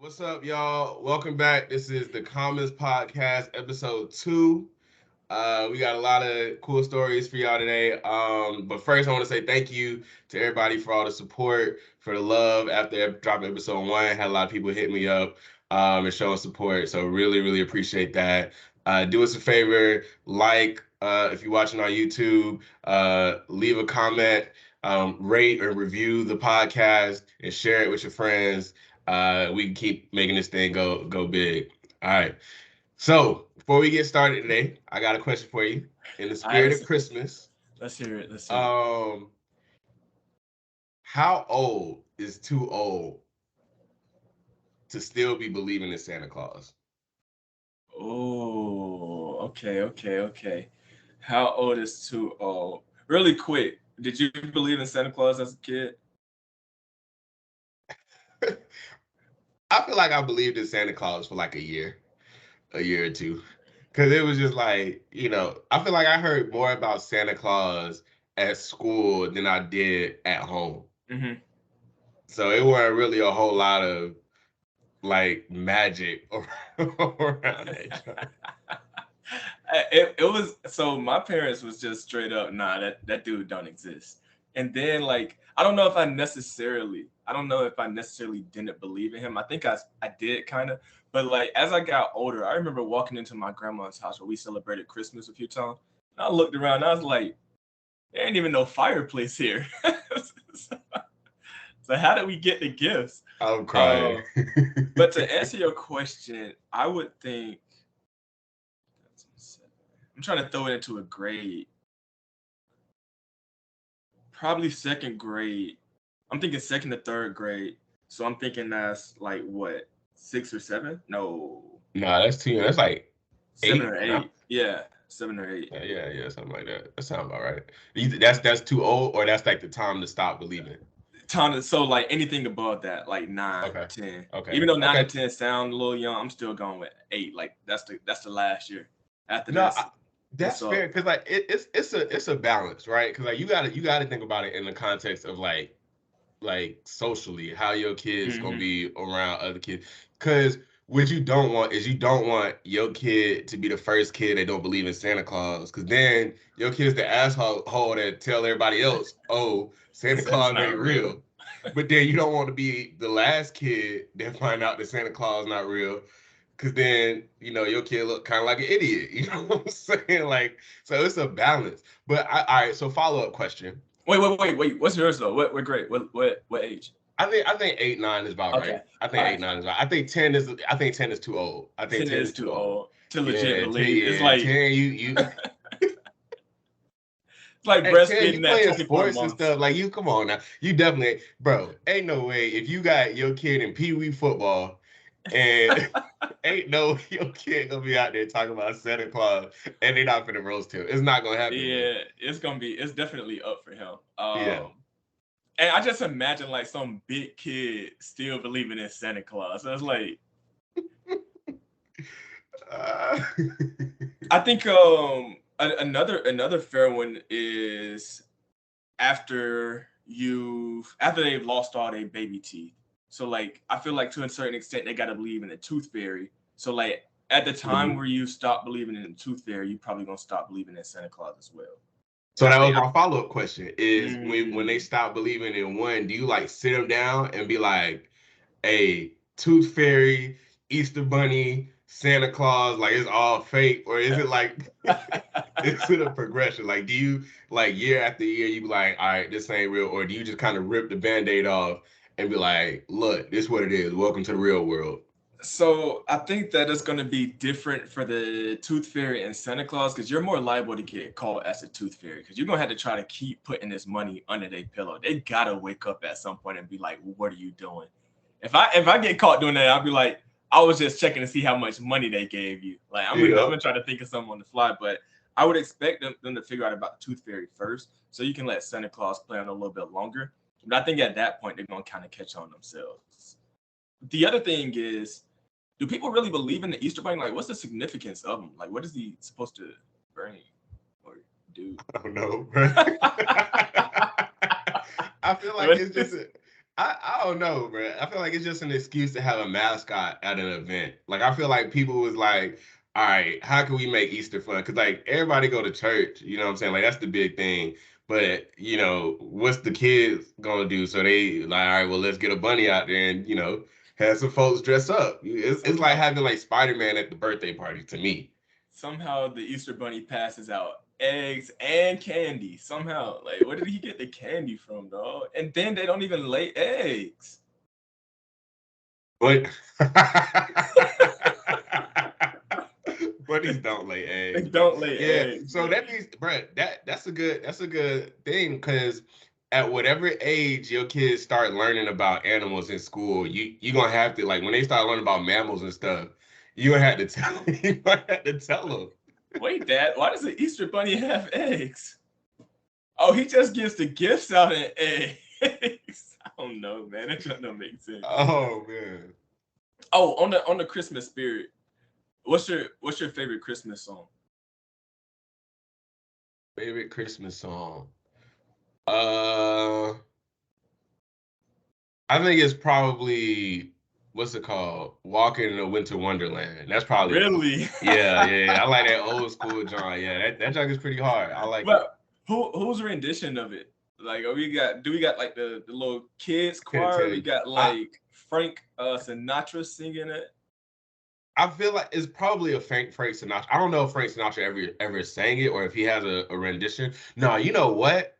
What's up, y'all? Welcome back. This is the Commons Podcast, episode 2. We got a lot of cool stories for y'all today. But first, I want to say thank you to everybody for all the support, for the love after dropping episode 1. Had a lot of people hit me up and showing support. So really, really appreciate that. Do us a favor, if you're watching on YouTube, leave a comment, rate or review the podcast, and share it with your friends. We can keep making this thing go big. All right. So before we get started today, I got a question for you. In the All right, spirit of Christmas, let's hear it. Let's hear it. um, how old is too old to still be believing in Santa Claus? Oh, okay. How old is too old? Really quick, did you believe in Santa Claus as a kid? I feel like I believed in Santa Claus for like a year or two. Cause it was just like, I feel like I heard more about Santa Claus at school than I did at home. Mm-hmm. So it wasn't really a whole lot of like magic around that. It was so my parents was just straight up, nah, that dude don't exist. And then like I don't know if I necessarily didn't believe in him. I did kind of, but like as I got older, I remember walking into my grandma's house where we celebrated Christmas a few times. And I looked around, and I was like, there ain't even no fireplace here. so, so how did we get the gifts? I'm crying. Uh, but to answer your question, I would think I'm trying to throw it into a grade. Probably second grade. I'm thinking second to third grade. So I'm thinking that's like what, 6 or 7? No, No, that's too. That's like seven or 8. No, eight. Yeah, 7 or 8. yeah, something like that. That sounds about right. That's too old, or that's like the time to stop believing. So like anything above that, like nine, Okay, 10. okay, Even though nine okay. and 10 sound a little young, I'm still going with 8. Like that's the last year. After No, this, that's what's up? fair because like it's a balance, right? Because like you gotta think about it in the context of like socially how your kids gonna Hmm. be around other kids. Because what you don't want is you don't want your kid to be the first kid that don't believe in Santa Claus. Because then your kid's the asshole that tell everybody else, oh, Santa Santa's Claus not ain't real. real. But then you don't want to be the last kid that find out that Santa Claus not real. Cause then your kid look kind of like an idiot. You know what I'm saying? Like, so it's a balance. But all right. So follow up question. Wait. What's yours though? What grade? What age? I think 8, 9 is about right. Okay. I All think right. 8, 9 is right. I think 10 is too old. I think 10 10 is is too too old. old to legit Yeah, 10, believe. It's yeah, like 10. You at 10, you breastfeeding at playing 24 sports and months. stuff. Like you, come on now. You definitely, bro. Ain't no way if you got your kid in Pee Wee football and ain't no your kid gonna be out there talking about Santa Claus and they not finna roast him. It's not gonna happen, bro. Yeah, it's definitely up for him. Yeah. And I just imagine like some big kid still believing in Santa Claus. So it's like Uh, I think another fair one is after they've lost all their baby teeth. So like I feel like to a certain extent they gotta believe in the tooth fairy. So like at the time mhm. where you stop believing in the tooth fairy, you probably gonna stop believing in Santa Claus as well. And So I that think was my follow-up question is when they mm, stop believing in one, do you like sit them down and be like, hey, Tooth Fairy, Easter Bunny, Santa Claus, like it's all fake? Or is it like is it a progression? Like do you like year after year you be like, all right, this ain't real, or do you just kind of rip the band-aid off and be like, look, this is what it is. Welcome to the real world. so I think that it's going to be different for the Tooth Fairy and Santa Claus because you're more liable to get caught as a Tooth Fairy because you're going to have to try to keep putting this money under their pillow. They gotta wake up at some point and be like, "What are you doing?" If I get caught doing that, I'll be like, "I was just checking to see how much money they gave you." Like I'm Yeah. gonna try to think of something on the fly, but I would expect them to figure out about the Tooth Fairy first, so you can let Santa Claus play on a little bit longer. But I think at that point they're gonna kind of catch on themselves. The other thing is, do people really believe in the Easter Bunny? Like, what's the significance of him? Like, what is he supposed to bring or do? I don't know, bro. I feel like What it's just is- I don't know, bro. I feel like it's just an excuse to have a mascot at an event. Like I feel like people was like, all right, how can we make Easter fun? Because like everybody go to church, you know what I'm saying? Like that's the big thing. But you know, what's the kids gonna do? So they like, all right, well, let's get a bunny out there and have some folks dress up. It's like Somehow, having like Spider-Man at the birthday party to me. somehow the Easter Bunny passes out eggs and candy. Somehow, like, where did he get the candy from, dog? And then they don't even lay eggs. But bunnies don't lay They eggs, but don't lay yeah. eggs, So bro. that means, bro, that's a good thing because at whatever age your kids start learning about animals in school, you gonna have to like when they start learning about mammals and stuff, you gonna have to tell you gonna have to tell them. Wait, Dad, why does the Easter Bunny have eggs? Oh, he just gives the gifts out in eggs. I don't know, man. That doesn't make sense. Oh man, Oh, on the Christmas spirit, what's your favorite Christmas song? favorite Christmas song. Uh, I think it's probably what's it called? Walking in a Winter Wonderland. That's probably Really? yeah. I like that old school John. Yeah, that junk is pretty hard. I like it. But whose rendition of it? Like, do we got like the little kids Couldn't choir? tell We you. got I like Frank Sinatra singing it. I feel like it's probably a Frank Sinatra. I don't know if Frank Sinatra ever sang it or if he has a rendition. No, you know what?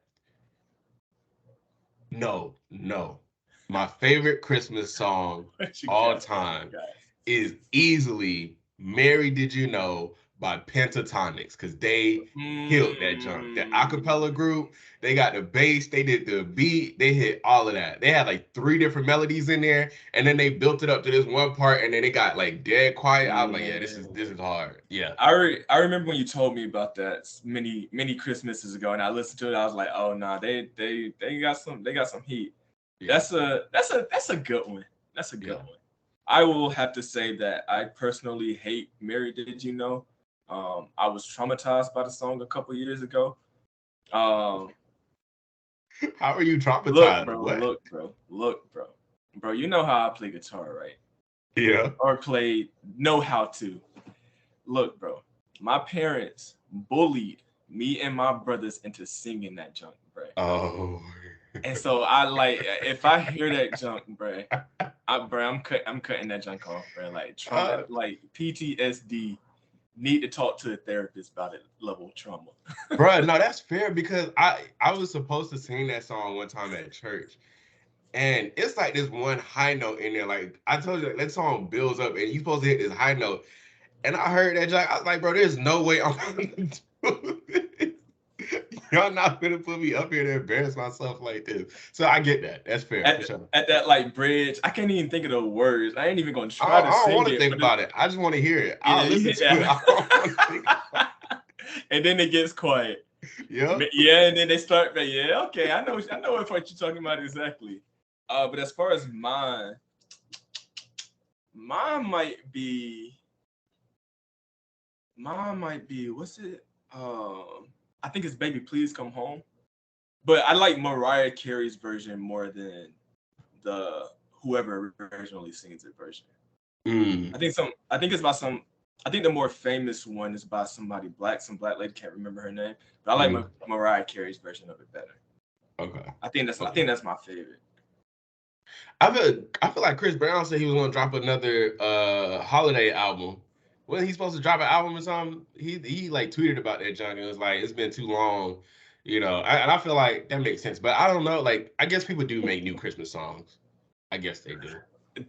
No. My favorite Christmas song What you all got? What you time got? is easily Mary Did You Know by Pentatonics because they killed that junk. The acapella Mm, group, they got the bass, they did the beat, they hit all of that. They had like three different melodies in there, and then they built it up to this one part, and then they got like dead quiet. I was like, yeah, this man. is hard. Yeah, I remember when you told me about that many Christmases ago, and I listened to it. I was like, oh no, they got some heat. yeah, That's a good one. That's a good yeah. one. I will have to say that I personally hate Mary Did You Know. I was traumatized by the song a couple years ago. Um, How are you look, traumatized? bro, What? bro. You know how I play guitar, right? Yeah. Or play know how to. Look, bro, my parents bullied me and my brothers into singing that junk, bro. Oh. And so I like if I hear that junk, bro, I'm cutting that junk off, bro. Like Uh, trauma, like PTSD. Need to talk to a therapist about it. Level of trauma. bro, no, that's fair because I was supposed to sing that song one time at church, and it's like this one high note in there. Like I told you, that song builds up, and you're supposed to hit this high note. And I heard that joke. I was like, bro, there's no way I'm gonna do this. Y'all not gonna put me up here to embarrass myself like this. So I get that. That's fair for sure. At that like bridge, I can't even think of the words. I ain't even gonna try to I don't sing want to it, think but it, about it. I just want to hear it. yeah, I'll you listen hit to it. I don't want to think about that, and then it gets quiet. it. Yeah. Yeah, and then they start. Yeah, okay, I know what part you're talking about exactly. But as far as mine might be, what's it? I think it's "Baby Please Come Home," but I like Mariah Carey's version more than the whoever originally sings it version. Mm, I think it's by some. I think the more famous one is by somebody black, some black lady, can't remember her name, but I like mm. Mariah Carey's version of it better. Okay. I Okay. think that's my favorite. I feel like Chris Brown said he was gonna drop another holiday album. Wasn't he supposed to drop an album or something? He like tweeted about that junk and was like, it's been too long, and I feel like that makes sense. But I don't know, like I guess people do make new Christmas songs. I guess they do.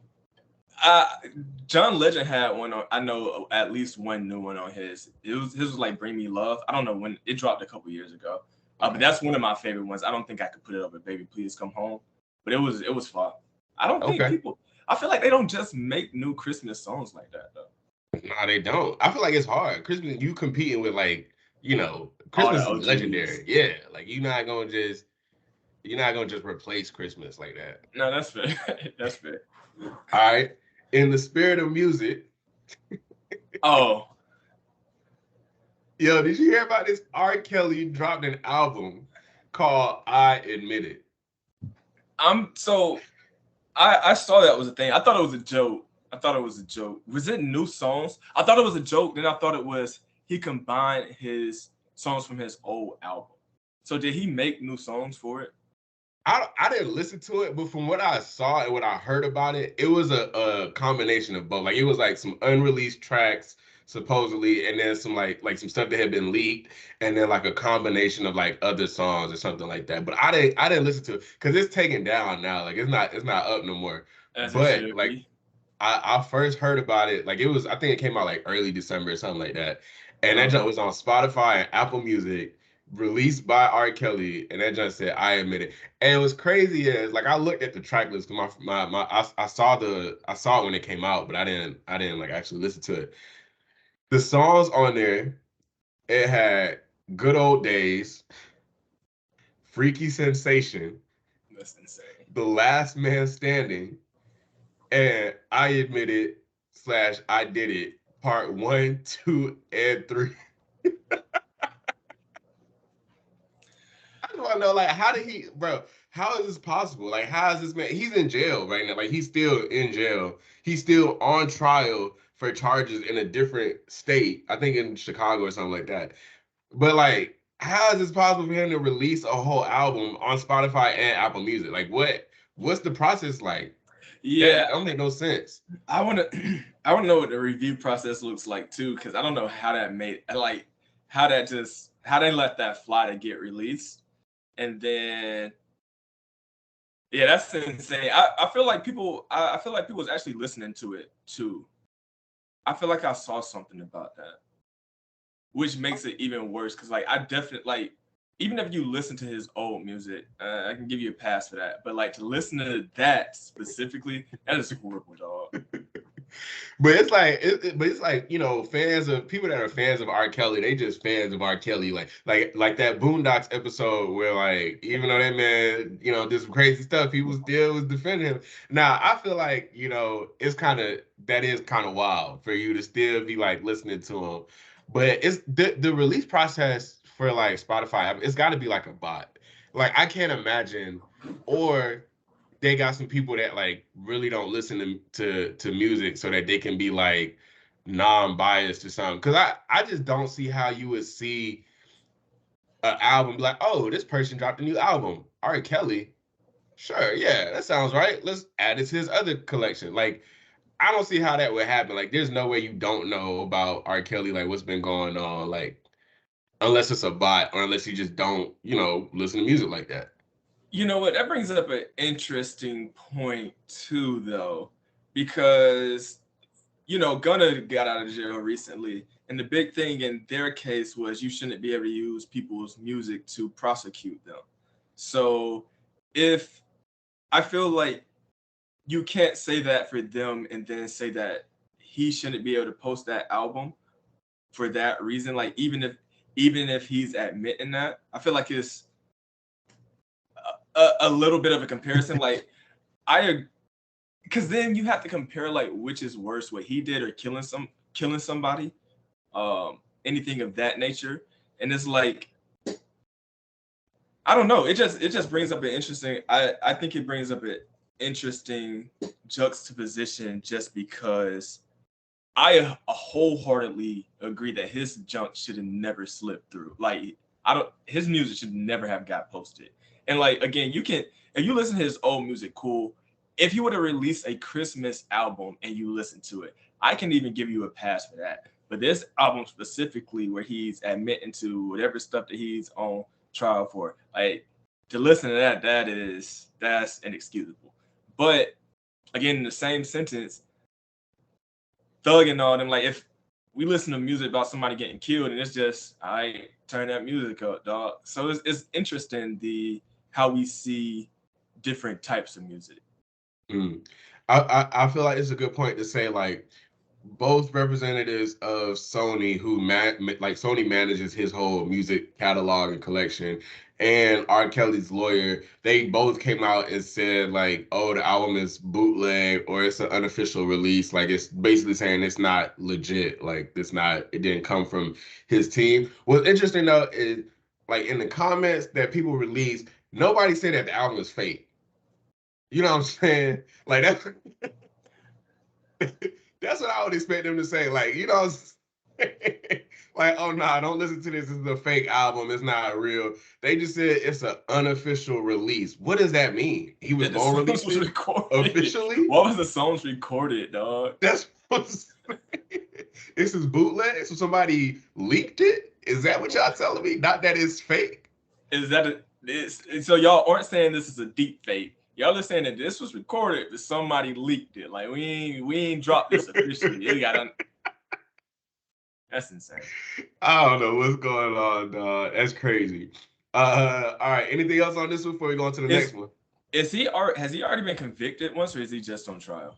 Uh, John Legend had one on. I know at least one new one on his. His was like "Bring Me Love." I don't know when it dropped a couple years ago, but Okay. that's one of my favorite ones. I don't think I could put it over "Baby Please Come Home," but it was fun. I don't think Okay. people. I feel like they don't just make new Christmas songs like that though. No, they don't. I feel like it's hard. Christmas, you competing with like, All the Christmas is OGs. legendary. Yeah. Like you're not gonna just replace Christmas like that. No, that's fair. That's fair. All right. In the spirit of music, Oh, yo, did you hear about this? R. Kelly dropped an album called I Admit It. I'm so. I saw that was a thing. I thought it was a joke. I thought it was a joke. Was it new songs? I thought it was a joke. Then I thought it was he combined his songs from his old album. So did he make new songs for it? I didn't listen to it, but from what I saw and what I heard about it, it was a combination of both. Like it was like some unreleased tracks supposedly, and then some like some stuff that had been leaked, and then like a combination of like other songs or something like that. But I didn't listen to it because it's taken down now. Like it's not up no more. As it But should like be. I first heard about it, like it was, I think it came out like early December or something like that. And that junk Uh-huh. was on Spotify and Apple Music, released by R. Kelly, and that junk said, I admit it. And it was crazy as like I looked at the track list because I saw it when it came out, but I didn't like actually listen to it. The songs on there, it had Good Old Days, Freaky Sensation, That's insane. The Last Man Standing, and I admit it slash I did it part one, two, and three. I just want to know, like, how did he, bro? How is this possible? Like, how is this man? He's in jail right now. Like, he's still in jail. He's still on trial for charges in a different state. I think in Chicago or something like that. But like, how is this possible for him to release a whole album on Spotify and Apple Music? Like, what's the process like? Yeah, That don't make no sense. I want to I want to know what the review process looks like too, because I don't know how that made like how they let that fly to get released, and then yeah, that's insane. I feel like I feel like people was actually listening to it too. I feel like I saw something about that, which makes it even worse because like I definitely like even if you listen to his old music, I can give you a pass for that. But like to listen to that specifically, that is horrible, dog. But it's like, but it's like, fans of people that are fans of R. Kelly, they just fans of R. Kelly. Like that Boondocks episode where like even though that man, did some crazy stuff, he was still was defending him. Now I feel like it's that is kind of wild for you to still be like listening to him, but it's the release process for like Spotify. It's got to be like a bot. Like I can't imagine, or they got some people that like really don't listen to music so that they can be like non-biased or something. Because I just don't see how you would see an album like, oh, this person dropped a new album, R. Kelly. Sure, yeah, that sounds right. Let's add it to his other collection. Like, I don't see how that would happen. Like, there's no way you don't know about R. Kelly, like what's been going on, like unless it's a bot or unless you just don't, listen to music like that. You know what? That brings up an interesting point too, though, because Gunna got out of jail recently, and the big thing in their case was you shouldn't be able to use people's music to prosecute them. So, if I feel like you can't say that for them and then say that he shouldn't be able to post that album for that reason, like even if he's admitting that, I feel like it's a little bit of a comparison. Like I, because then you have to compare like which is worse, what he did or killing somebody, anything of that nature. And it's like I don't know. It just brings up an interesting. I think it brings up an interesting juxtaposition just because I wholeheartedly agree that his junk should have never slipped through. Like I don't, his music should never have got posted. And like again, you can if you listen to his old music, cool. If he would have released a Christmas album and you listen to it, I can even give you a pass for that. But this album specifically, where he's admitting to whatever stuff that he's on trial for, like to listen to that, that's inexcusable. But again, in the same sentence, Thug and all them, like if we listen to music about somebody getting killed and it's just I turn that music up, dog. So it's interesting the how we see different types of music. Mm. I feel like it's a good point to say like both representatives of Sony who like Sony manages his whole music catalog and collection, and R. Kelly's lawyer, they both came out and said like, oh, the album is bootleg or it's an unofficial release. Like it's basically saying it's not legit. Like it didn't come from his team. What's interesting though is like in the comments that people released, nobody said that the album is fake. You know what I'm saying? Like that's that's what I would expect them to say. Like, you know, like, oh no, nah, don't listen to this. This is a fake album. It's not real. They just said it's an unofficial release. What does that mean? He was That the gonna songs release was it recorded. officially? What was the songs recorded, dog? That's what's this is bootleg. So somebody leaked it? Is that what y'all telling me? Not that it's fake. Is that so y'all aren't saying this is a deep fake. Y'all are saying that this was recorded, but somebody leaked it. Like we ain't dropped this officially. It got that's insane. I don't know what's going on, dog. That's crazy. All right. Anything else on this one before we go on to the next Is one? has he already been convicted once, or is he just on trial?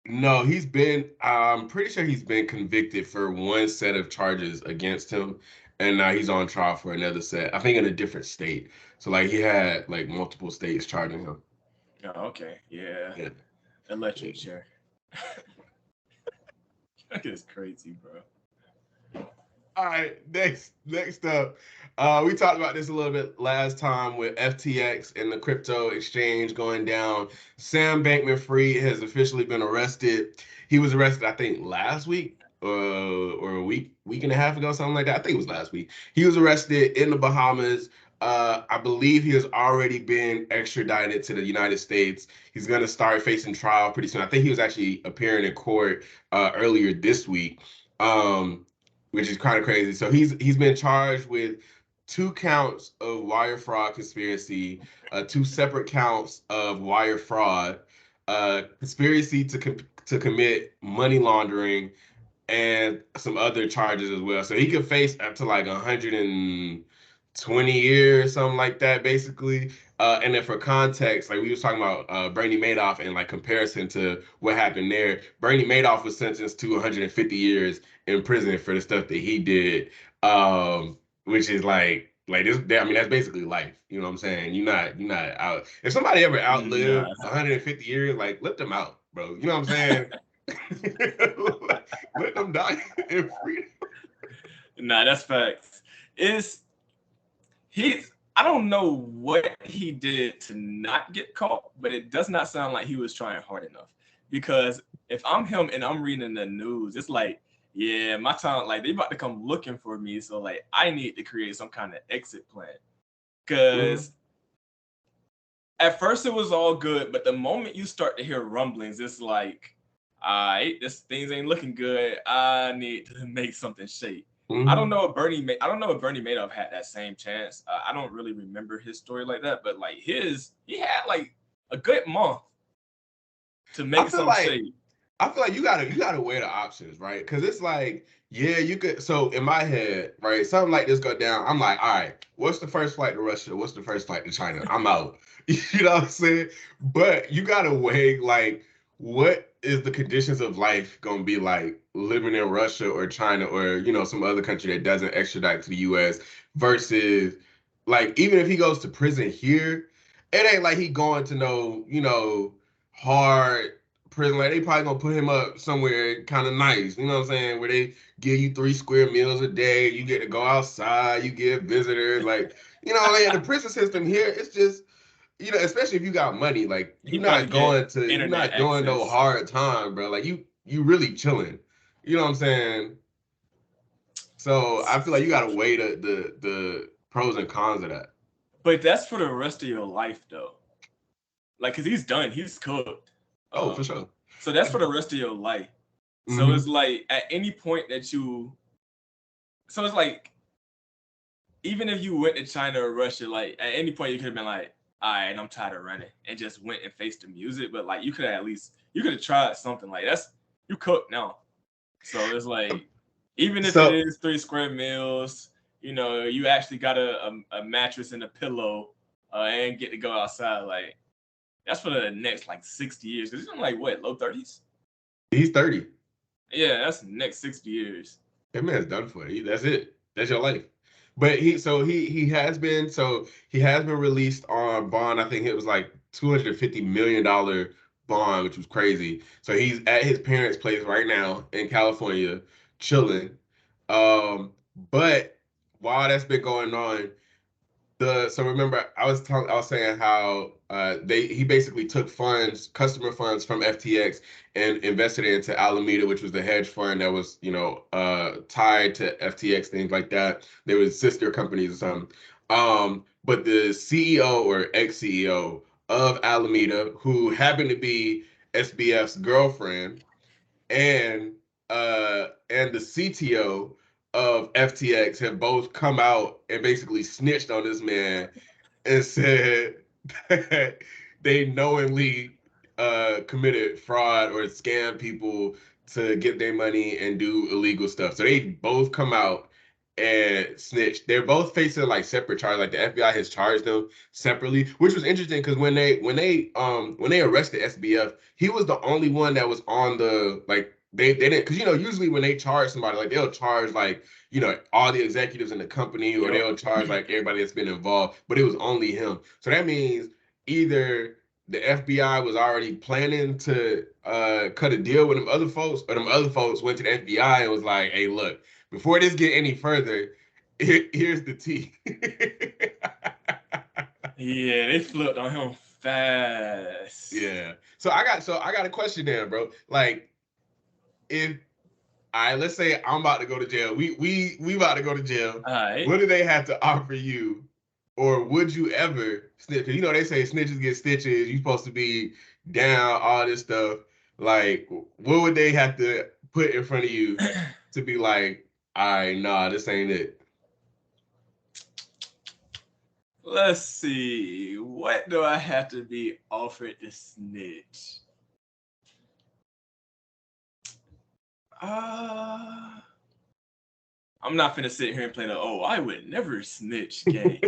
No, he's been. I'm pretty sure he's been convicted for one set of charges against him, and now he's on trial for another set. I think in a different state. So like he had like multiple states charging him. Oh, okay. Yeah. Yeah. Electric chair. That is crazy, bro. All right, next up, we talked about this a little bit last time with FTX and the crypto exchange going down. Sam Bankman-Fried has officially been arrested. He was arrested, I think, last week or a week and a half ago, something like that. I think it was last week. He was arrested in the Bahamas. I believe he has already been extradited to the United States. He's going to start facing trial pretty soon. I think he was actually appearing in court earlier this week. Which is kind of crazy. So he's been charged with 2 counts of wire fraud conspiracy, 2 separate counts of wire fraud, conspiracy to commit money laundering, and some other charges as well. So he could face up to like 120 years, something like that, basically. And then for context, like we was talking about Bernie Madoff and like comparison to what happened there. Bernie Madoff was sentenced to 150 years in prison for the stuff that he did, which is like this. I mean, that's basically life. You know what I'm saying? You're not out. If somebody ever Nah, outlived 150 years, like let them out, bro. You know what I'm saying? Let them die in freedom. nah, that's facts. Is he's I don't know what he did to not get caught, but it does not sound like he was trying hard enough. Because if I'm him and I'm reading the news, it's like, yeah, my time, like they about to come looking for me. So like I need to create some kind of exit plan. Mm-hmm. Cause at first it was all good, but the moment you start to hear rumblings, it's like, all right, this things ain't looking good. I need to make something shake. Mm-hmm. I don't know if Bernie Madoff had that same chance. I don't really remember his story like that, but like he had like a good month to I make feel some like shake. you gotta weigh the options, right? Because it's like, yeah, you could. So in my head, right, something like this go down. I'm like, all right, what's the first flight to Russia? What's the first flight to China? I'm out. You know what I'm saying? But you gotta weigh like, what is the conditions of life gonna be like living in Russia or China or some other country that doesn't extradite to the U.S. versus like even if he goes to prison here, it ain't like he going to hard prison. Like they probably gonna put him up somewhere kind of nice, you know what I'm saying, where they give you 3 square meals a day, you get to go outside, you get visitors, like like the prison system here, it's just especially if you got money, like He probably get you're internet not doing no access. hard time, bro. Like you really chilling, you know what I'm saying? So I feel like you gotta weigh the pros and cons of that. But that's for the rest of your life though. Like, cause he's done, he's cooked. Oh, for Um, sure. so that's for the rest of your life. So it's Hmm. like at any point so it's like even if you went to China or Russia, like at any point you could have been like, all right, I'm tired of running, and just went and faced the music. But like you could have at least you could have tried something like that's you cooked now. So it's like even if it So is 3 square meals, you actually got a mattress and a pillow, and get to go outside. Like that's for the next like 60 years. Because he's in like what low 30s. he's 30. Yeah, that's the next 60 years. That man's done for you. That's it. That's your life. But he has been released on bond. I think it was like $250 million bond, which was crazy. So he's at his parents' place right now in California, chilling. But while that's been going on, So remember, I was saying how he basically took customer funds from FTX and invested it into Alameda, which was the hedge fund that was, tied to FTX, things like that. They were sister companies or something. But the CEO or ex-CEO of Alameda, who happened to be SBF's girlfriend, and and the CTO of FTX have both come out and basically snitched on this man and said that they knowingly committed fraud or scam people to get their money and do illegal stuff. So they both come out and snitched. They're both facing like separate charges. Like the FBI has charged them separately, which was interesting because when they arrested SBF, he was the only one that was on the like they didn't because usually when they charge somebody like they'll charge like all the executives in the company or Yep. they'll charge like everybody that's been involved, but it was only him. So that means either the FBI was already planning to cut a deal with them other folks, or them other folks went to the FBI and was like, "Hey, look, before this get any further, here's the tea." Yeah, they flipped on him fast. Yeah. So I got a question there, bro. Like, if let's say I'm about to go to jail. We about to go to jail. All right. What do they have to offer you? Or would you ever snitch? Because they say snitches get stitches. You're supposed to be down, all this stuff. Like, what would they have to put in front of you to be like, all right, nah, this ain't it? Let's see. What do I have to be offered to snitch? I'm not finna sit here and play the I would never snitch game.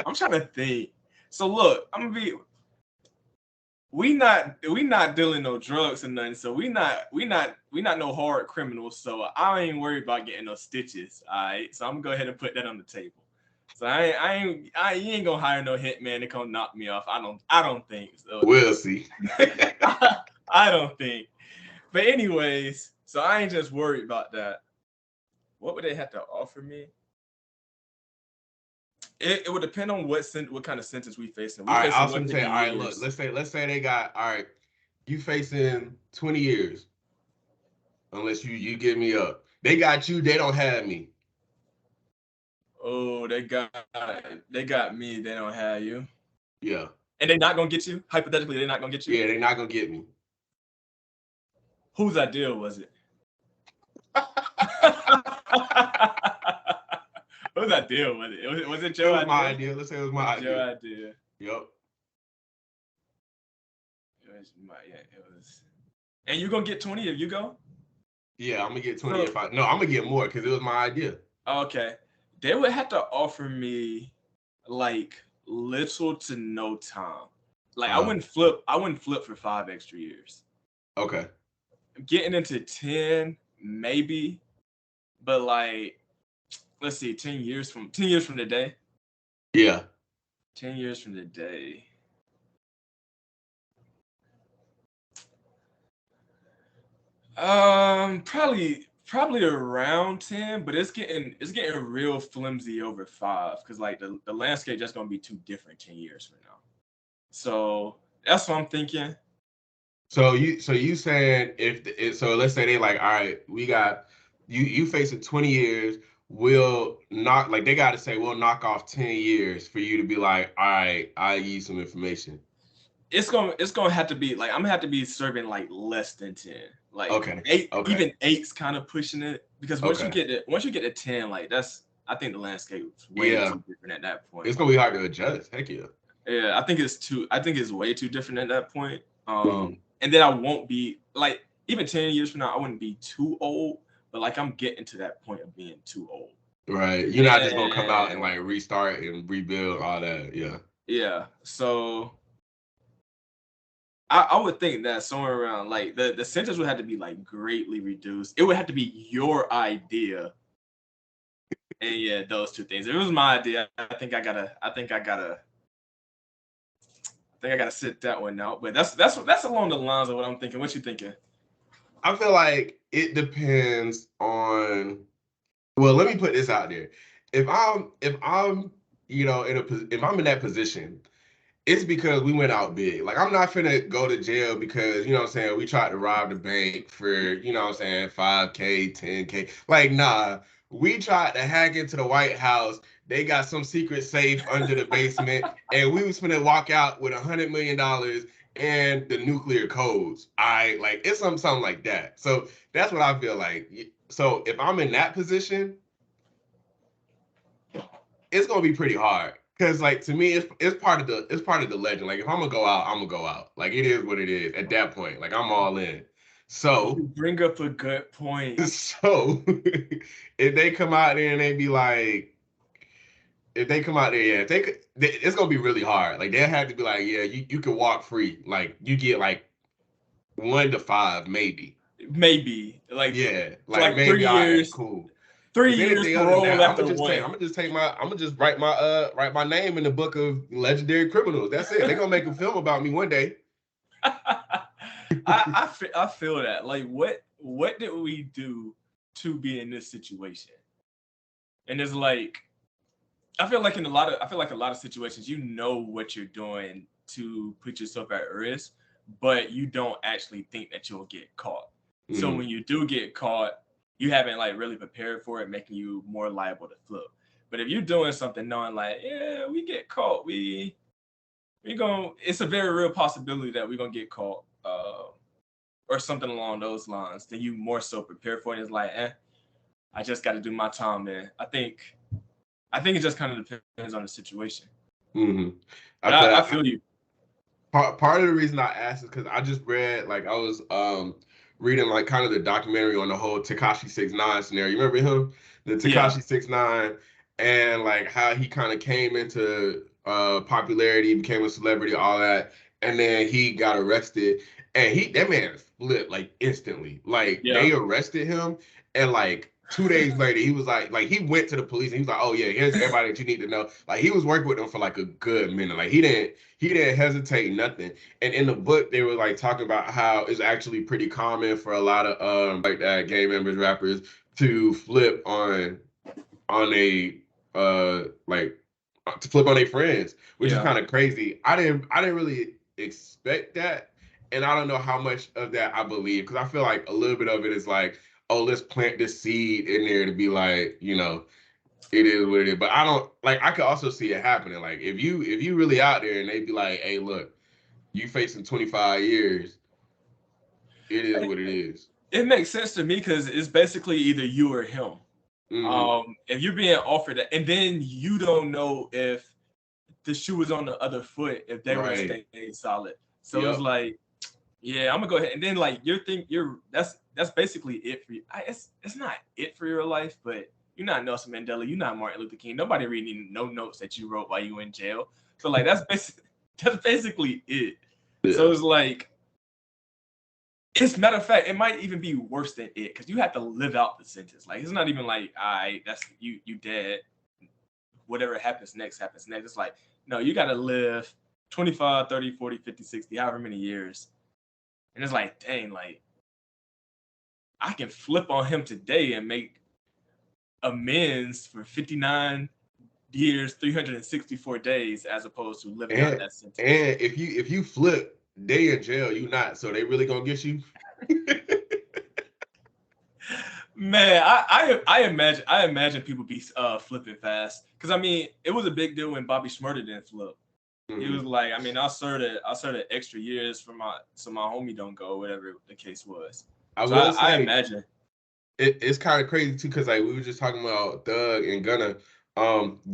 I'm trying to think. So look, I'm gonna be. We not dealing no drugs or nothing. So we not no hard criminals. So I ain't worried about getting no stitches. All right. So I'm gonna go ahead and put that on the table. So you ain't gonna hire no hitman to come knock me off. I don't think so. We'll see. I don't think. But anyways, so I ain't just worried about that. What would they have to offer me? It would depend on what kind of sentence we facing. All right, I was gonna say, all right, look, let's say they got, all right, you facing 20 years, unless you give me up. They got you, they don't have me. Oh, they got me, they don't have you. Yeah. And they're not gonna get you? Hypothetically, they're not gonna get you? Yeah, they're not gonna get me. Whose idea was it? Whose idea was it? Was it Joe? It was my idea. Let's say it was my idea. Joe idea. Yep. It was. And you gonna get 20 if you go? Yeah, I'm gonna get 20 if I'm gonna get more because it was my idea. Okay. They would have to offer me like little to no time. Like I wouldn't flip for 5 extra years. Okay. Getting into 10, maybe, but like, let's see, 10 years from the day. Yeah. 10 years from the day. Probably around 10, but it's getting real flimsy over 5 because like the landscape just gonna be too different 10 years from now. So that's what I'm thinking. So you saying so let's say they like, all right, we got you facing 20 years, we'll knock like they gotta say we'll knock off 10 years for you to be like, all right, I give you some information. It's gonna have to be like I'm gonna have to be serving like less than 10. Like okay. 8, even 8's kind of pushing it because once Okay. you get to 10, like I think the landscape is way too different at that point. It's gonna be hard to adjust. Heck yeah. Yeah, I think it's way too different at that point. And then I won't be like even 10 years from now, I wouldn't be too old, but like I'm getting to that point of being too old. Right. You're not just gonna come out and like restart and rebuild all that. Yeah. Yeah. So I would think that somewhere around like the sentence would have to be like greatly reduced. It would have to be your idea. And yeah, those two things. If it was my idea, I think I gotta sit that one out. But that's along the lines of what I'm thinking. What you thinking? I feel like it depends on. Well, let me put this out there. If I'm if I'm in that position, it's because we went out big. Like, I'm not finna go to jail because, you know what I'm saying, we tried to rob the bank for, you know what I'm saying, 5K, 10K. Like, nah, we tried to hack into the White House. They got some secret safe under the basement, and we was finna walk out with $100 million and the nuclear codes. Like, it's something like that. So that's what I feel like. So if I'm in that position, it's gonna be pretty hard. Cause like to me, it's part of the legend. Like if I'm gonna go out, I'm gonna go out. Like it is what it is at that point. Like I'm all in. You So bring up a good point. so if they come out there and they be like, if they come out there, yeah, if it's gonna be really hard. Like they'll have to be like, yeah, you can walk free. Like you get like 1 to 5, maybe. Maybe Yeah, like like maybe 3 years, cool. three Because years anything other than parole that, after one. I'm gonna just write my name in the book of legendary criminals. That's it. They're gonna make a film about me one day. I feel that. Like what did we do to be in this situation? And it's like I feel like a lot of situations you know what you're doing to put yourself at risk, but you don't actually think that you'll get caught. So Mm. when you do get caught, you haven't like really prepared for it, making you more liable to flip. But if you're doing something knowing like, yeah, we get caught, we going it's a very real possibility that we're gonna get caught, or something along those lines, then you more so prepare for it. It's like, I just got to do my time, man. I think it just kind of depends on the situation. Mm-hmm. But I feel you. Part of the reason I asked is because I just read, like, I was reading like kind of the documentary on the whole Tekashi 6ix9ine scenario. You remember him, the Yeah, Tekashi 6ix9ine, and like how he kind of came into popularity, became a celebrity, all that, and then he got arrested, and that man flipped like instantly. Like yeah. they arrested him, and like 2 days later, he was like he went to the police and he was like, "Oh yeah, here's everybody that you need to know." Like he was working with them for like a good minute. Like he didn't hesitate nothing. And in the book, they were like talking about how it's actually pretty common for a lot of like that gay members, rappers to flip on a like to flip on their friends, which is Yeah. kind of crazy. I didn't really expect that, and I don't know how much of that I believe because I feel like a little bit of it is like, oh, let's plant this seed in there to be like, it is what it is. But I don't like. I could also see it happening. Like if you really out there and they be like, hey, look, you facing 25 years. It is what it is. It makes sense to me because it's basically either you or him. Mm-hmm. If you're being offered that, and then you don't know if the shoe was on the other foot, if they would have Right. stayed solid. So it's Yep. like, yeah, I'm gonna go ahead. And then like you're that's basically it for you. It's not it for your life, but you're not Nelson Mandela, you're not Martin Luther King. Nobody reading no notes that you wrote while you were in jail. So like that's basically it. So Yeah. it's like it's matter of fact, it might even be worse than it because you have to live out the sentence. Like it's not even like that's you dead. Whatever happens next happens next. It's like no, you gotta live 25, 30, 40, 50, 60, however many years. And it's like, dang, like I can flip on him today and make amends for 59 years, 364 days, as opposed to living out And that sentence. and if you flip, they in jail, you not. So they really gonna get you. Man, I imagine people be flipping fast because I mean it was a big deal when Bobby Shmurda didn't flip. He was Mhm. like, I mean, I started extra years for my so my homie don't go, whatever the case was. I So will I say imagine, it's kind of crazy too, because like we were just talking about Thug and Gunna.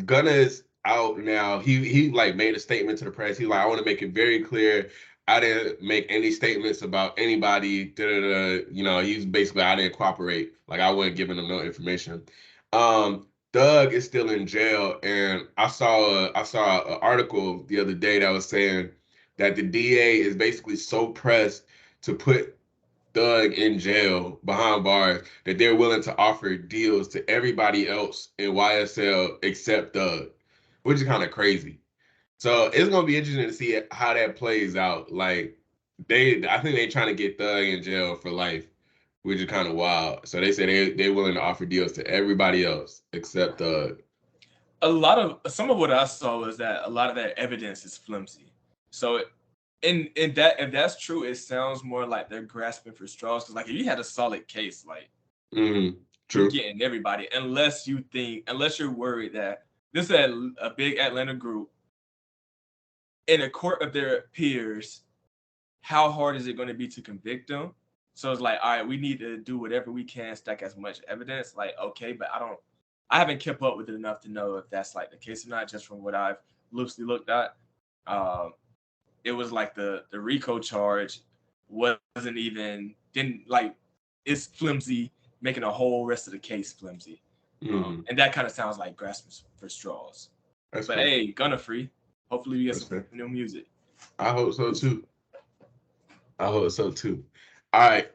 Gunna is out now. He like made a statement to the press. He like, I want to make it very clear. I didn't make any statements about anybody. Da, da, da. He's basically I didn't cooperate. Like I wasn't giving him no information. Thug is still in jail, and I saw an article the other day that was saying that the DA is basically so pressed to put Thug in jail behind bars that they're willing to offer deals to everybody else in YSL except Thug, which is kind of crazy. So it's gonna be interesting to see how that plays out. Like I think they're trying to get Thug in jail for life, which is kind of wild. So they say they're willing to offer deals to everybody else except Thug. some of what I saw was that a lot of that evidence is flimsy. So in that, if that's true, it sounds more like they're grasping for straws. Because like if you had a solid case, like you're True. getting everybody, unless you're worried that this is a big Atlanta group in a court of their peers, how hard is it going to be to convict them? So it's like, all right, we need to do whatever we can, stack as much evidence. Like, okay, but I haven't kept up with it enough to know if that's like the case or not. Just from what I've loosely looked at, um, it was like the RICO charge wasn't even didn't like it's flimsy, making the whole rest of the case flimsy, and that kind of sounds like grasping for straws. That's But fair. hey, Gunna free. Hopefully we get That's some fair. new music. I hope so too. I hope so too. All right.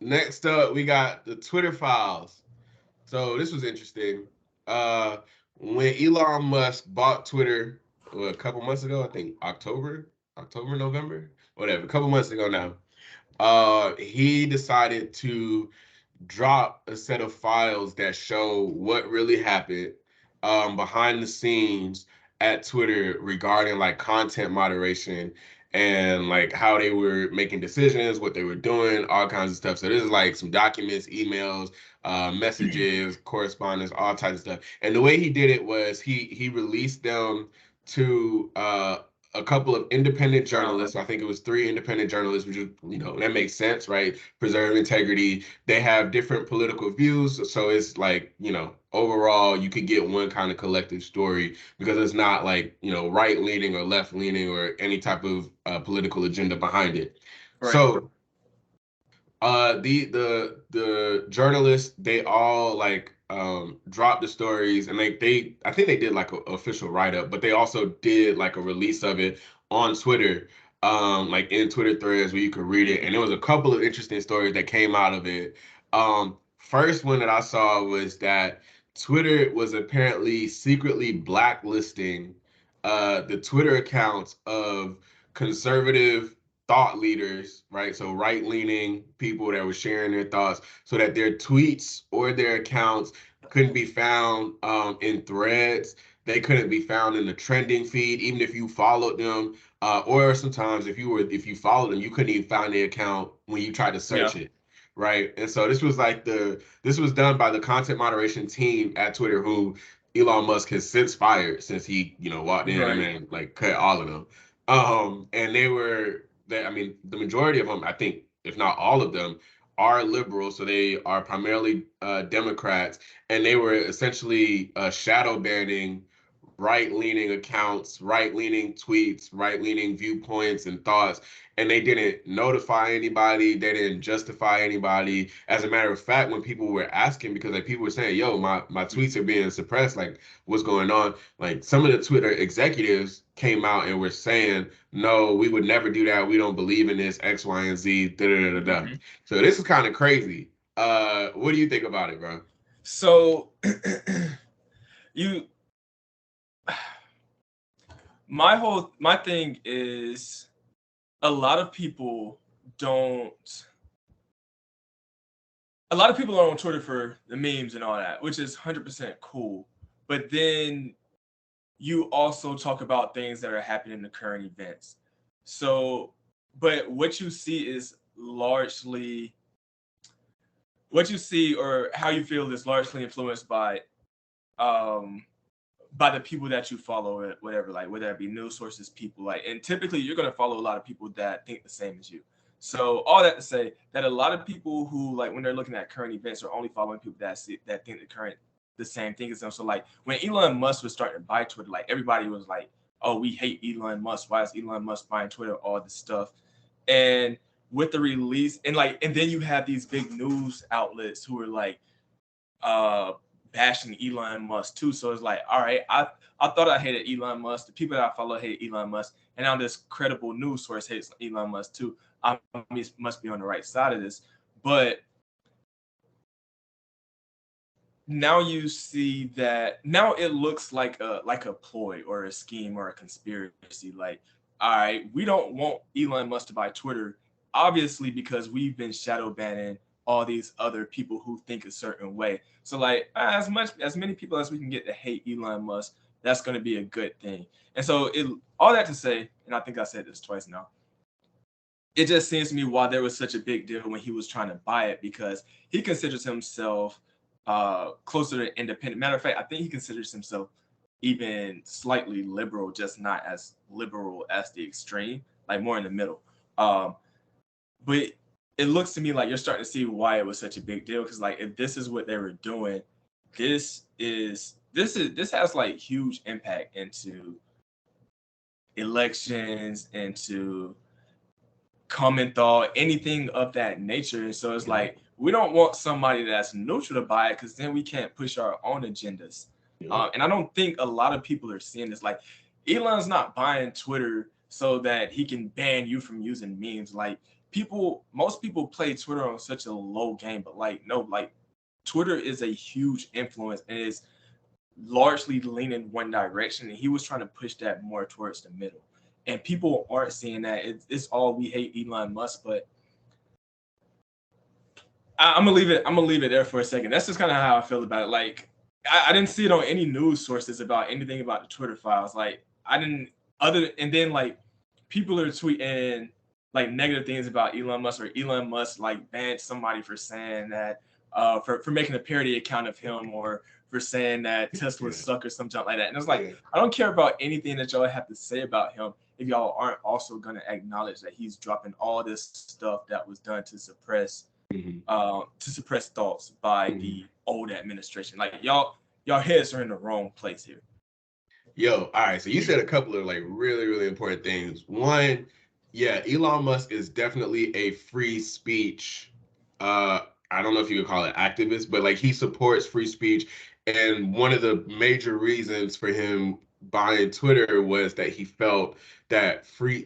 Next up, we got the Twitter files. So this was interesting. Uh, when Elon Musk bought Twitter a couple months ago, I think October, November, whatever, a couple months ago now, he decided to drop a set of files that show what really happened behind the scenes at Twitter regarding like content moderation and like how they were making decisions, what they were doing, all kinds of stuff. So this is like some documents, emails, messages, correspondence, all types of stuff. And the way he did it was he released them to a couple of independent journalists. I think it was three independent journalists, which is, that makes sense, right? Preserve integrity. They have different political views. So it's like, overall, you could get one kind of collective story because it's not like, right leaning or left leaning or any type of political agenda behind it. Right. So the journalists, they all like dropped the stories, and they I think they did like an official write-up, but they also did like a release of it on Twitter, like in Twitter threads where you could read it, and there was a couple of interesting stories that came out of it. First one that I saw was that Twitter was apparently secretly blacklisting the Twitter accounts of conservative thought leaders, right? So right leaning people that were sharing their thoughts so that their tweets or their accounts couldn't be found in threads. They couldn't be found in the trending feed, even if you followed them. Or sometimes if you followed them, you couldn't even find their account when you tried to search it. Right. And so this was this was done by the content moderation team at Twitter, who Elon Musk has since fired since he, walked in and Right. then like cut all of them. And I mean, the majority of them, I think, if not all of them, are liberal. So they are primarily Democrats, and they were essentially shadow banning right-leaning accounts, right-leaning tweets, right-leaning viewpoints and thoughts, and they didn't notify anybody, they didn't justify anybody. As a matter of fact, when people were asking, because like people were saying, yo, my tweets are being suppressed, like what's going on? Like some of the Twitter executives came out and were saying, no, we would never do that. We don't believe in this, X, Y, and Z, da da da da. So this is kind of crazy. What do you think about it, bro? So you my thing is a lot of people don't a lot of people are on Twitter for the memes and all that, which is 100% cool. But then you also talk about things that are happening in the current events. So, but what you see is largely what you see or how you feel is largely influenced um by the people that you follow, whatever, like whether it be news sources, people like, and typically you're going to follow a lot of people that think the same as you. So all that to say that a lot of people who like when they're looking at current events are only following people that think the same thing as them. So like when Elon Musk was starting to buy Twitter, like everybody was like, "Oh, we hate Elon Musk. Why is Elon Musk buying Twitter?" All this stuff, and with the release and then you have these big news outlets who are like, uh bashing Elon Musk too. So it's like, all right, I thought I hated Elon Musk. The people that I follow hate Elon Musk, and now this credible news source hates Elon Musk too. I must be on the right side of this. But now you see that now it looks like a ploy or a scheme or a conspiracy. Like, all right, we don't want Elon Musk to buy Twitter, obviously because we've been shadow banning all these other people who think a certain way. So like as many people as we can get to hate Elon Musk, that's going to be a good thing. And so it all that to say, and I think I said this twice now, it just seems to me why there was such a big deal when he was trying to buy it, because he considers himself closer to independent. Matter of fact, I think he considers himself even slightly liberal, just not as liberal as the extreme, like more in the middle. Um, but it looks to me like you're starting to see why it was such a big deal. Because like if this is what they were doing, this has like huge impact into elections, into common thought, anything of that nature. And so it's like we don't want somebody that's neutral to buy it, because then we can't push our own agendas. And I don't think a lot of people are seeing this. Like Elon's not buying Twitter so that he can ban you from using memes. Like most people play Twitter on such a low game, but like no, like Twitter is a huge influence and is largely leaning one direction, and he was trying to push that more towards the middle. And people aren't seeing that. It's all we hate Elon Musk, but I'm gonna leave it. I'm gonna leave it there for a second. That's just kind of how I feel about it. Like I didn't see it on any news sources about anything about the Twitter files. Like I didn't and then like people are tweeting like negative things about Elon Musk, or Elon Musk like banned somebody for saying that for making a parody account of him, or for saying that Tesla suck or something like that. And it's like I don't care about anything that y'all have to say about him if y'all aren't also gonna acknowledge that he's dropping all this stuff that was done to suppress thoughts by the old administration. Like y'all heads are in the wrong place here. Yo, all right. So you said a couple of like really, really important things. One, yeah, Elon Musk is definitely a free speech. I don't know if you could call it activist, but like he supports free speech. And one of the major reasons for him buying Twitter was that he felt that free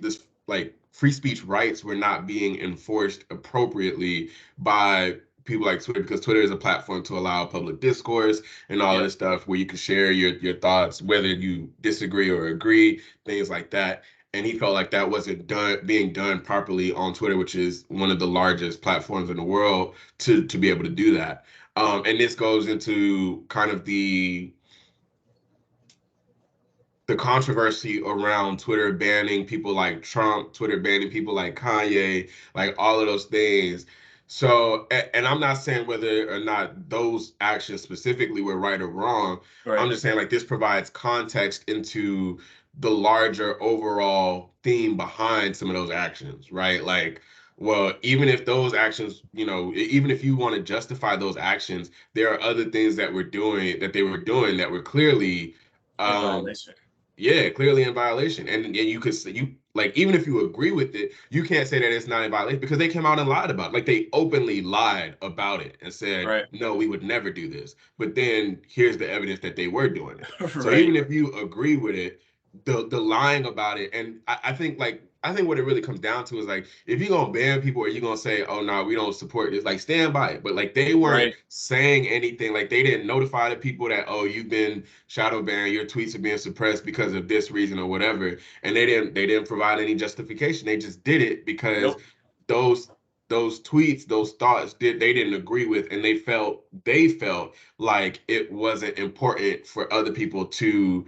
speech rights were not being enforced appropriately by people like Twitter, because Twitter is a platform to allow public discourse and all this stuff where you can share your thoughts, whether you disagree or agree, things like that. And he felt like that wasn't being done properly on Twitter, which is one of the largest platforms in the world to be able to do that. And this goes into kind of the controversy around Twitter banning people like Trump, Twitter banning people like Kanye, like all of those things. So, and I'm not saying whether or not those actions specifically were right or wrong. Right. I'm just saying like this provides context into the larger overall theme behind some of those actions, right? Like, well, even if those actions, even if you want to justify those actions, there are other things that they were doing that were clearly In um violation. yeah, clearly in violation. And you could say you like even if you agree with it, you can't say that it's not in violation because they came out and lied about it. Like they openly lied about it and said, Right. no, we would never do this. But then here's the evidence that they were doing it. So Right. even if you agree with it, the lying about it, and I think what it really comes down to is like if you're gonna ban people or you're gonna say, oh no, we don't support this, like stand by it. But like they weren't Right. saying anything, like they didn't notify the people that, oh, you've been shadow banned, your tweets are being suppressed because of this reason or whatever. And they didn't provide any justification. They just did it because Nope. those those tweets, those thoughts they didn't agree with, and they felt like it wasn't important for other people to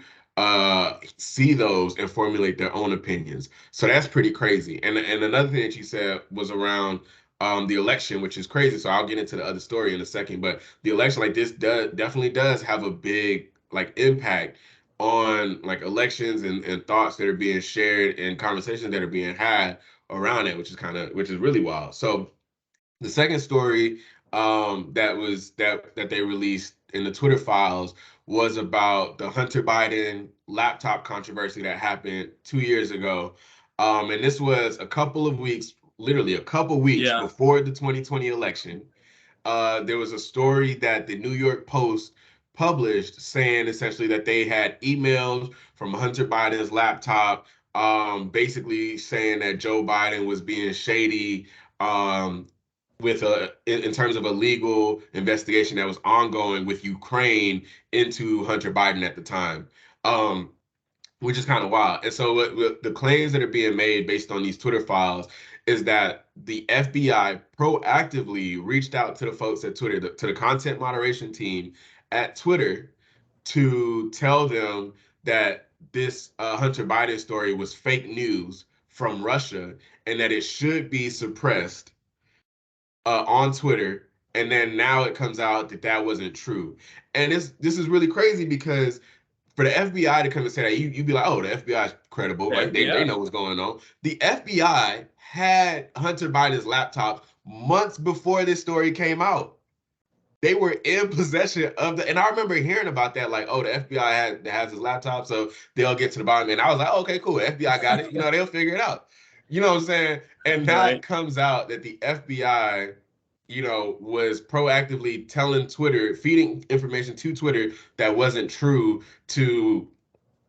see those and formulate their own opinions. So that's pretty crazy. And another thing that you said was around the election, which is crazy. So I'll get into the other story in a second. But the election like this definitely does have a big like impact on like elections and thoughts that are being shared and conversations that are being had around it, which is really wild. So the second story that they released in the Twitter files was about the Hunter Biden laptop controversy that happened 2 years ago. And this was a couple of weeks, literally a couple weeks Yeah. before the 2020 election. There was a story that the New York Post published saying essentially that they had emails from Hunter Biden's laptop, basically saying that Joe Biden was being shady, um, in terms of a legal investigation that was ongoing with Ukraine into Hunter Biden at the time. Um, which is kind of wild. And so what the claims that are being made based on these Twitter files is that the FBI proactively reached out to the folks at Twitter, to the content moderation team at Twitter, to tell them that this Hunter Biden story was fake news from Russia and that it should be suppressed on Twitter. And then now it comes out that that wasn't true. And this is really crazy because for the FBI to come and say that, you'd be like, oh, the FBI is credible, The right? They FBI. know what's going on. The FBI had Hunter Biden's laptop months before this story came out. They were in possession of the, and I remember hearing about that, like, oh, the FBI has his laptop, so they'll get to the bottom. And I was like, oh, okay, cool, the FBI got it. They'll figure it out. You know what I'm saying? And now it Right. comes out that the FBI, was proactively telling Twitter, feeding information to Twitter that wasn't true to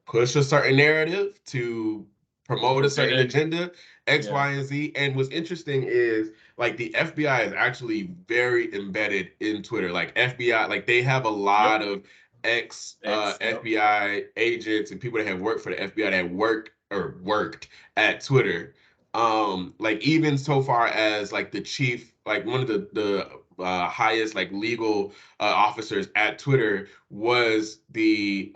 push a certain narrative, to promote a For certain them. agenda, X, Yeah. Y, and Z. And what's interesting is like the FBI is actually very embedded in Twitter. Like FBI, like they have a Yep. lot of ex Yep. FBI agents and people that have worked for the FBI that worked at Twitter. Like even so far as like the chief, like one of the highest like legal officers at Twitter was the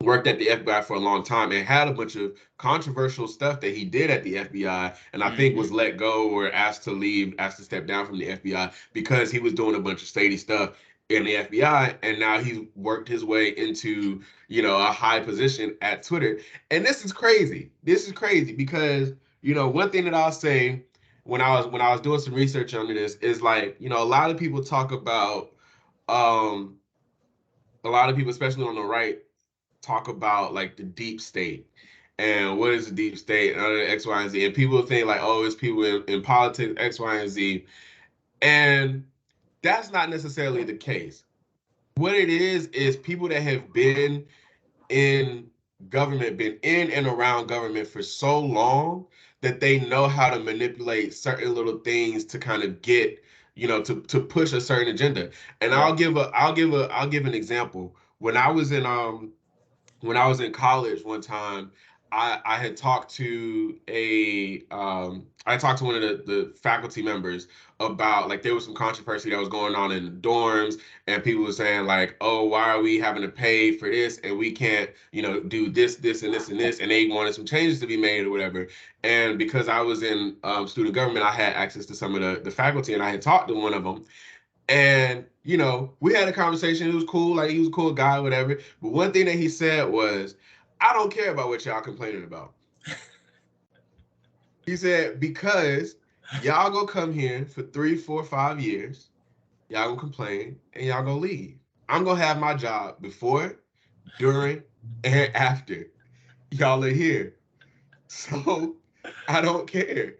worked at the FBI for a long time and had a bunch of controversial stuff that he did at the FBI, and I think Hmm. was let go or asked to leave, asked to step down from the FBI because he was doing a bunch of shady stuff in the FBI, and now he's worked his way into a high position at Twitter. And this is crazy. This is crazy because one thing that I'll say when I was doing some research on this is like a lot of people talk about um a lot of people, especially on the right, talk about like the deep state and what is the deep state and other X, Y, and Z. And people think like, oh, it's people in politics, X, Y, and Z. And that's not necessarily the case. What it is people that have been in government, been in and around government for so long that they know how to manipulate certain little things to kind of get, to push a certain agenda. And Yeah. I'll give an example. When I was in college one time, I had talked to one of the faculty members about like there was some controversy that was going on in the dorms, and people were saying like, oh, why are we having to pay for this and we can't do this and this and this, and they wanted some changes to be made or whatever. And because I was in student government, I had access to some of the faculty, and I had talked to one of them, and we had a conversation. It was cool. Like he was a cool guy, whatever. But one thing that he said was, "I don't care about what y'all complaining about." He said because y'all gonna come here for 3, 4, 5 years. Y'all gonna complain and y'all gonna leave. I'm gonna have my job before, during, and after y'all are here. So I don't care.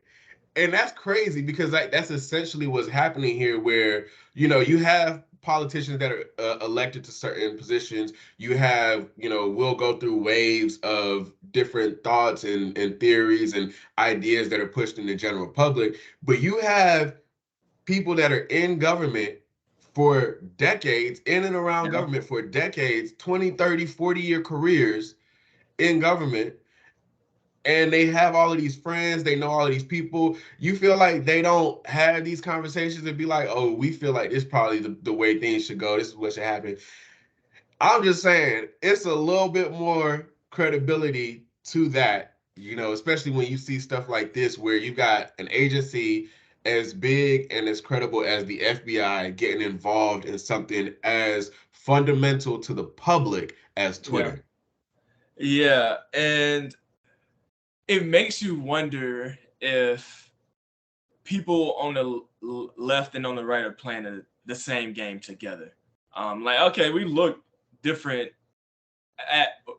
And that's crazy because like that's essentially what's happening here, where you have politicians that are elected to certain positions. You have we'll go through waves of different thoughts and theories and ideas that are pushed in the general public, but you have people that are in government for decades, in and around Yeah. government for decades, 20, 30, 40-year careers in government, and they have all of these friends, they know all of these people. You feel like they don't have these conversations and be like, oh, we feel like this is probably the way things should go. This is what should happen. I'm just saying it's a little bit more credibility to that, especially when you see stuff like this where you got an agency as big and as credible as the FBI getting involved in something as fundamental to the public as Yeah. Twitter. Yeah. And it makes you wonder if people on the left and on the right are playing the same game together. Like, okay, we look different.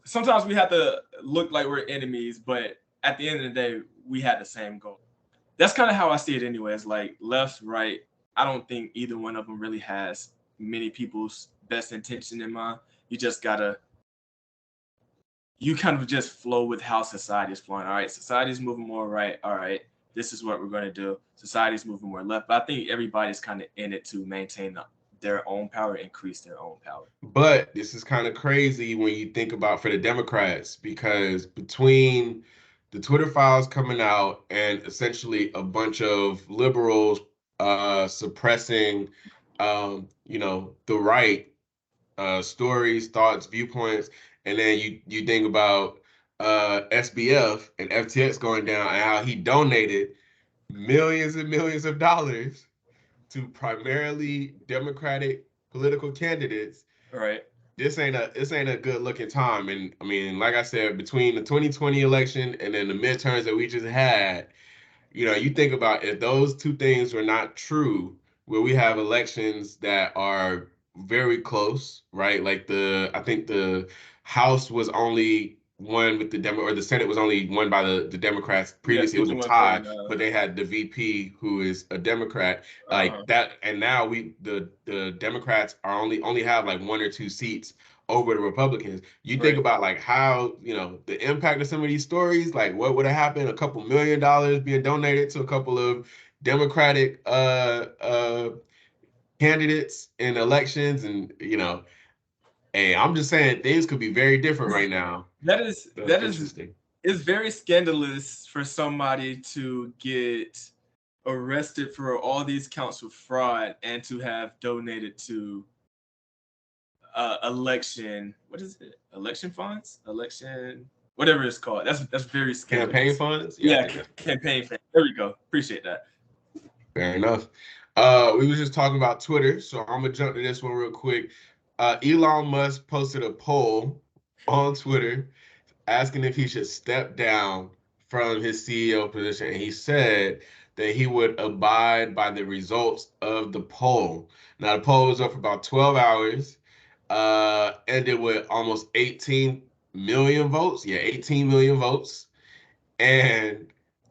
Sometimes we have to look like we're enemies, but at the end of the day, we had the same goal. That's kind of how I see it, anyways. Like left, right. I don't think either one of them really has many people's best intention in mind. You just gotta, you kind of just flow with how society is flowing. All right, society's moving more right. All right, this is what we're going to do. Society's moving more left. But I think everybody's kind of in it to maintain their own power, increase their own power. But this is kind of crazy when you think about for the Democrats, because between the Twitter files coming out and essentially a bunch of liberals suppressing, the right stories, thoughts, viewpoints, and then you think about SBF and FTX going down and how he donated millions and millions of dollars to primarily Democratic political candidates. Right. This ain't a good looking time. And I mean, like I said, between the 2020 election and then the midterms that we just had, you think about if those two things were not true, where we have elections that are very close, right? Like I think the House was only won with the Demo, or the Senate was only won by the Democrats. Yeah, Previously, it was a 51, tie, 49. but they had the VP who is a Democrat, Uh-huh. like that. And now the Democrats are only have like one or two seats over the Republicans. You think Right. about like how, the impact of some of these stories, like what would have happened, a couple $1 million being donated to a couple of Democratic candidates in elections. And hey, I'm just saying things could be very different right now. That is So it's that is interesting. it's very scandalous for somebody to get arrested for all these counts of fraud and to have donated to election, what is it, election funds, election, whatever it's called. That's very Campaign scandalous. funds? Yeah, I Yeah, think that's campaign fund. There we go. Appreciate that. fair enough. We was just talking about Twitter, so I'm gonna jump to this one real quick. Elon Musk posted a poll on Twitter asking if he should step down from his CEO position. And he said that he would abide by the results of the poll. Now, the poll was up for about 12 hours, ended with almost 18 million votes. Yeah, 18 million votes. And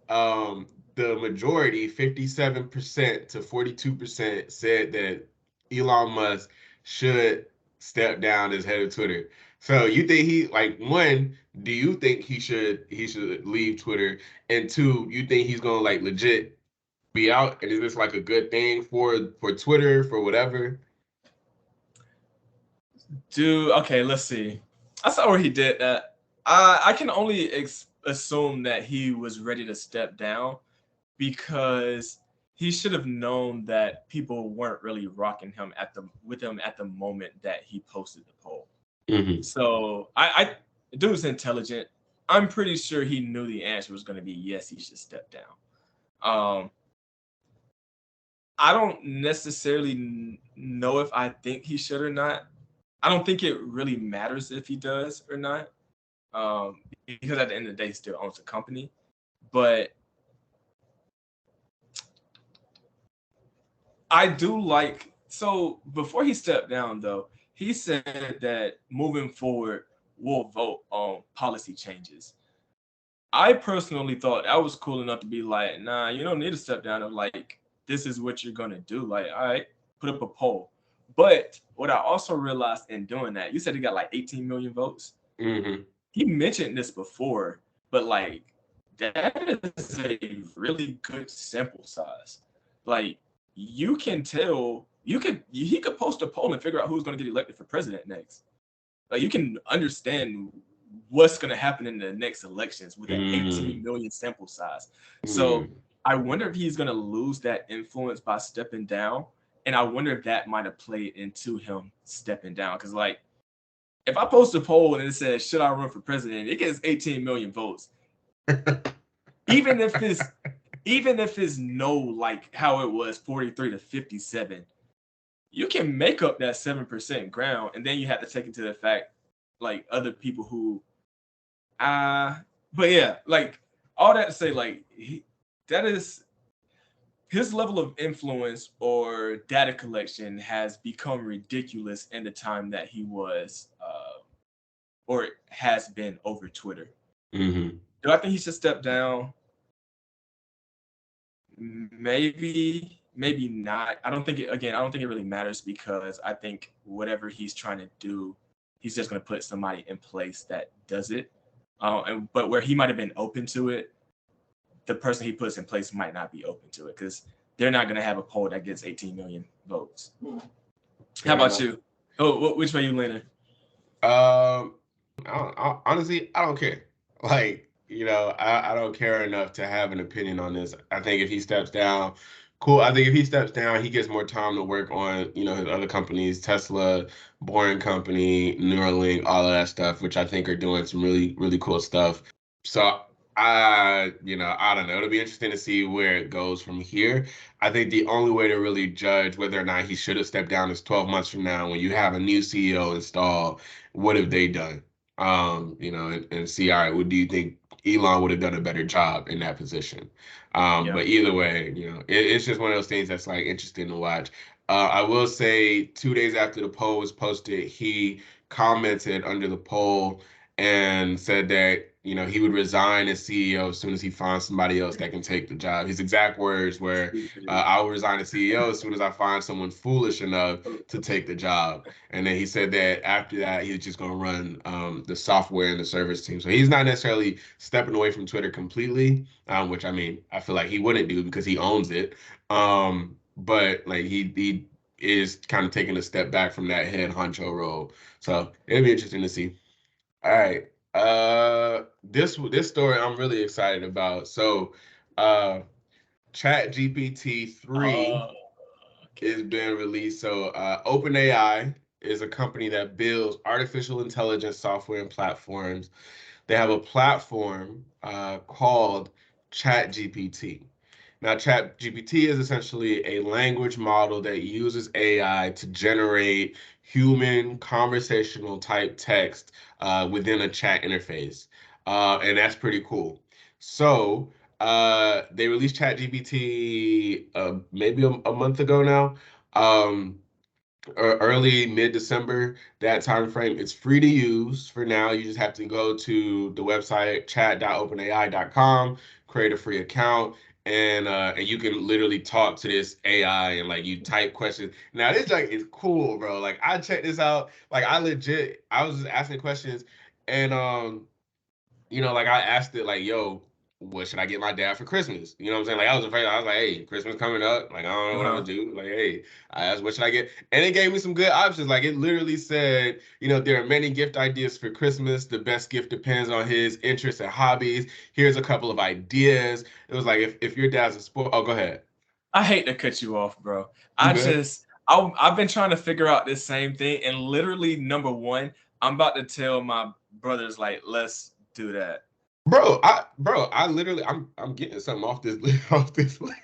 the majority, 57% to 42%, said that Elon Musk should step down as head of Twitter. So you think one, do you think he should leave Twitter? And two, you think he's gonna like legit be out? And is this like a good thing for Twitter, for whatever? Dude, okay, let's see. I saw where he did that. I can only assume that he was ready to step down because he should have known that people weren't really rocking him with him at the moment that he posted the poll. Mm-hmm. So I dude's intelligent. I'm pretty sure he knew the answer was going to be yes, he should step down. I don't necessarily know if I think he should or not. I don't think it really matters if he does or not, because at the end of the day, he still owns the company. But I do like, so before he stepped down, though, he said that moving forward, we'll vote on policy changes. I personally thought that was cool enough to be like, nah, you don't need to step down. Of like, this is what you're gonna do. Like, all right, put up a poll. But what I also realized in doing that, you said he got like 18 million votes. Mm-hmm. He mentioned this before, but like, that is a really good sample size. Like, you can tell, he could post a poll and figure out who's gonna get elected for president next. Like, you can understand what's going to happen in the next elections with an 18 million sample size. So I wonder if he's going to lose that influence by stepping down. And I wonder if that might have played into him stepping down. Because, like, if I post a poll and it says, should I run for president? It gets 18 million votes. even if it's no, like how it was 43 to 57, you can make up that 7% ground. And then you have to take into the fact, like, other people who but yeah, like, all that to say, like, that is his level of influence or data collection has become ridiculous in the time that he was or has been over Twitter. Mm-hmm. Do I think he should step down? Maybe, maybe not. I don't think it really matters, because I think whatever he's trying to do, he's just going to put somebody in place that does it. But where he might have been open to it, the person he puts in place might not be open to it, because they're not going to have a poll that gets 18 million votes. How Fair about enough. you? Oh, which way you leaning? Um, honestly, I don't care. Like, I don't care enough to have an opinion on this. I think if he steps down, cool. I think if he steps down, he gets more time to work on, his other companies, Tesla, Boring Company, Neuralink, all of that stuff, which I think are doing some really, really cool stuff. So I don't know. It'll be interesting to see where it goes from here. I think the only way to really judge whether or not he should have stepped down is 12 months from now when you have a new CEO installed. What have they done? And see, all right, what do you think Elon would have done a better job in that position? Yeah. But either way, it's just one of those things that's like interesting to watch. I will say 2 days after the poll was posted, he commented under the poll and said that he would resign as CEO as soon as he finds somebody else that can take the job. His exact words were, "I will resign as CEO as soon as I find someone foolish enough to take the job." And then he said that after that, he's just going to run the software and the service team. So he's not necessarily stepping away from Twitter completely, which I mean, I feel like he wouldn't do because he owns it. But like he is kind of taking a step back from that head honcho role. So it'll be interesting to see. All right. This story I'm really excited about. So, uh, Chat GPT 3 Oh, is okay. being released. So, OpenAI is a company that builds artificial intelligence software and platforms. They have a platform called ChatGPT. Now, ChatGPT is essentially a language model that uses AI to generate human conversational type text within a chat interface. And that's pretty cool. So, they released ChatGPT maybe a month ago now. Um, Early mid-December, that time frame. It's free to use for now. You just have to go to the website chat.openai.com, create a free account, and you can literally talk to this AI and like you type questions. Now this like is cool, bro. Like I checked this out. Like I was just asking questions and like I asked it like, yo, what should I get my dad for Christmas? You know what I'm saying? Like I was afraid. I was like, hey, Christmas coming up. Like I don't know what I'm gonna Uh-huh. do. Like, hey, I asked what should I get? And it gave me some good options. Like it literally said, there are many gift ideas for Christmas. The best gift depends on his interests and hobbies. Here's a couple of ideas. It was like if your dad's a sport. Oh, go ahead. I hate to cut you off, bro. You I good? just I've been trying to figure out this same thing, and literally number one, I'm about to tell my brothers like, let's do that. Bro, I literally I'm getting something off this off this list.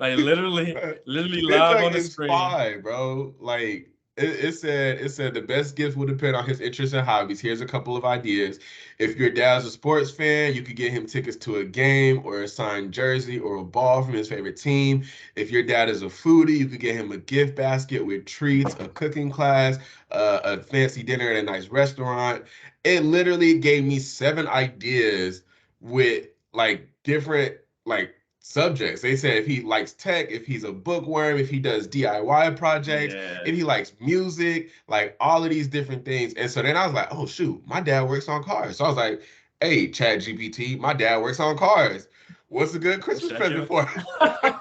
Like literally This live junk on the is screen. fire, bro. Like it said the best gifts will depend on his interests and hobbies. Here's a couple of ideas. If your dad's a sports fan, you could get him tickets to a game or a signed jersey or a ball from his favorite team. If your dad is a foodie, you could get him a gift basket with treats, a cooking class, a fancy dinner at a nice restaurant. It literally gave me 7 ideas with like different like subjects. They said if he likes tech, if he's a bookworm, if he does DIY projects, Yeah. if he likes music, like all of these different things. And so then I was like, oh shoot, my dad works on cars. So I was like, hey, Chat GPT, my dad works on cars. What's a good What Christmas should I give present him? for him?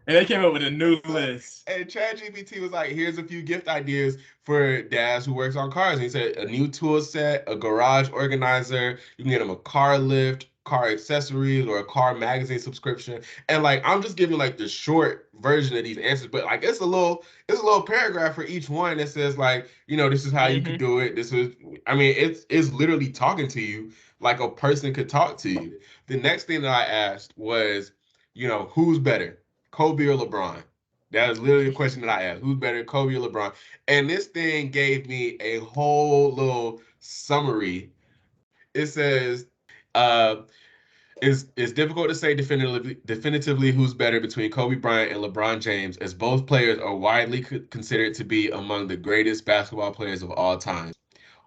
And they came up with a new list. And ChatGPT was like, here's a few gift ideas for dads who works on cars. And he said a new tool set, a garage organizer, you can get him a car lift, car accessories, or a car magazine subscription. And like I'm just giving like the short version of these answers, but like it's a little paragraph for each one that says like, this is how you could Hmm. do it. This is I mean, it's literally talking to you like a person could talk to you. The next thing that I asked was, who's better? Kobe or LeBron? That was literally the question that I asked. Who's better, Kobe or LeBron? And this thing gave me a whole little summary. It says, uh, it's difficult to say definitively who's better between Kobe Bryant and LeBron James, as both players are widely considered to be among the greatest basketball players of all time.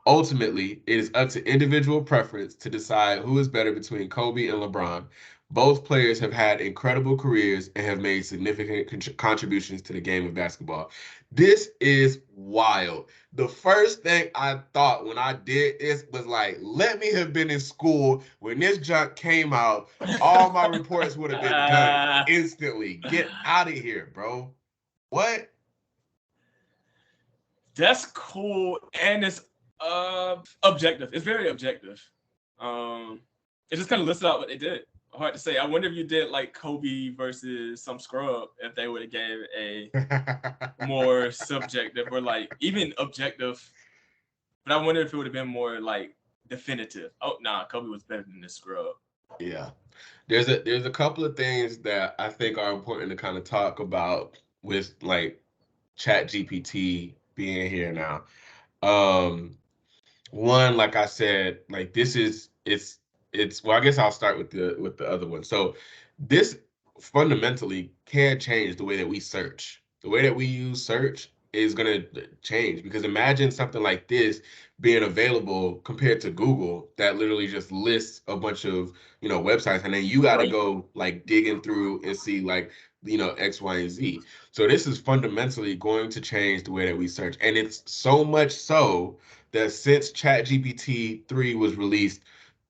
Ultimately, it is up to individual preference to decide who is better between Kobe and LeBron. Both players have had incredible careers and have made significant contributions to the game of basketball. This is wild. The first thing I thought when I did this was like, let me have been in school when this junk came out. All my reports would have been done instantly. Get out of here, bro. What? That's cool, and it's objective. It's very objective. It just kind of listed out what they did. Hard to say. I wonder if you did like Kobe versus some scrub, if they would have gave a more subjective or like even objective. But I wonder if it would have been more like definitive. Oh nah, Kobe was better than this scrub. Yeah. There's a couple of things that I think are important to kind of talk about with like Chat GPT being here now. Um, One, like I said, like this is it's well, I guess I'll start with the other one. So this fundamentally can change the way that we search. The way that we use search is gonna change because imagine something like this being available compared to Google that literally just lists a bunch of websites and then you got to Right. go like digging through and see like X, Y, and Z. So this is fundamentally going to change the way that we search, and it's so much so that since ChatGPT 3 was released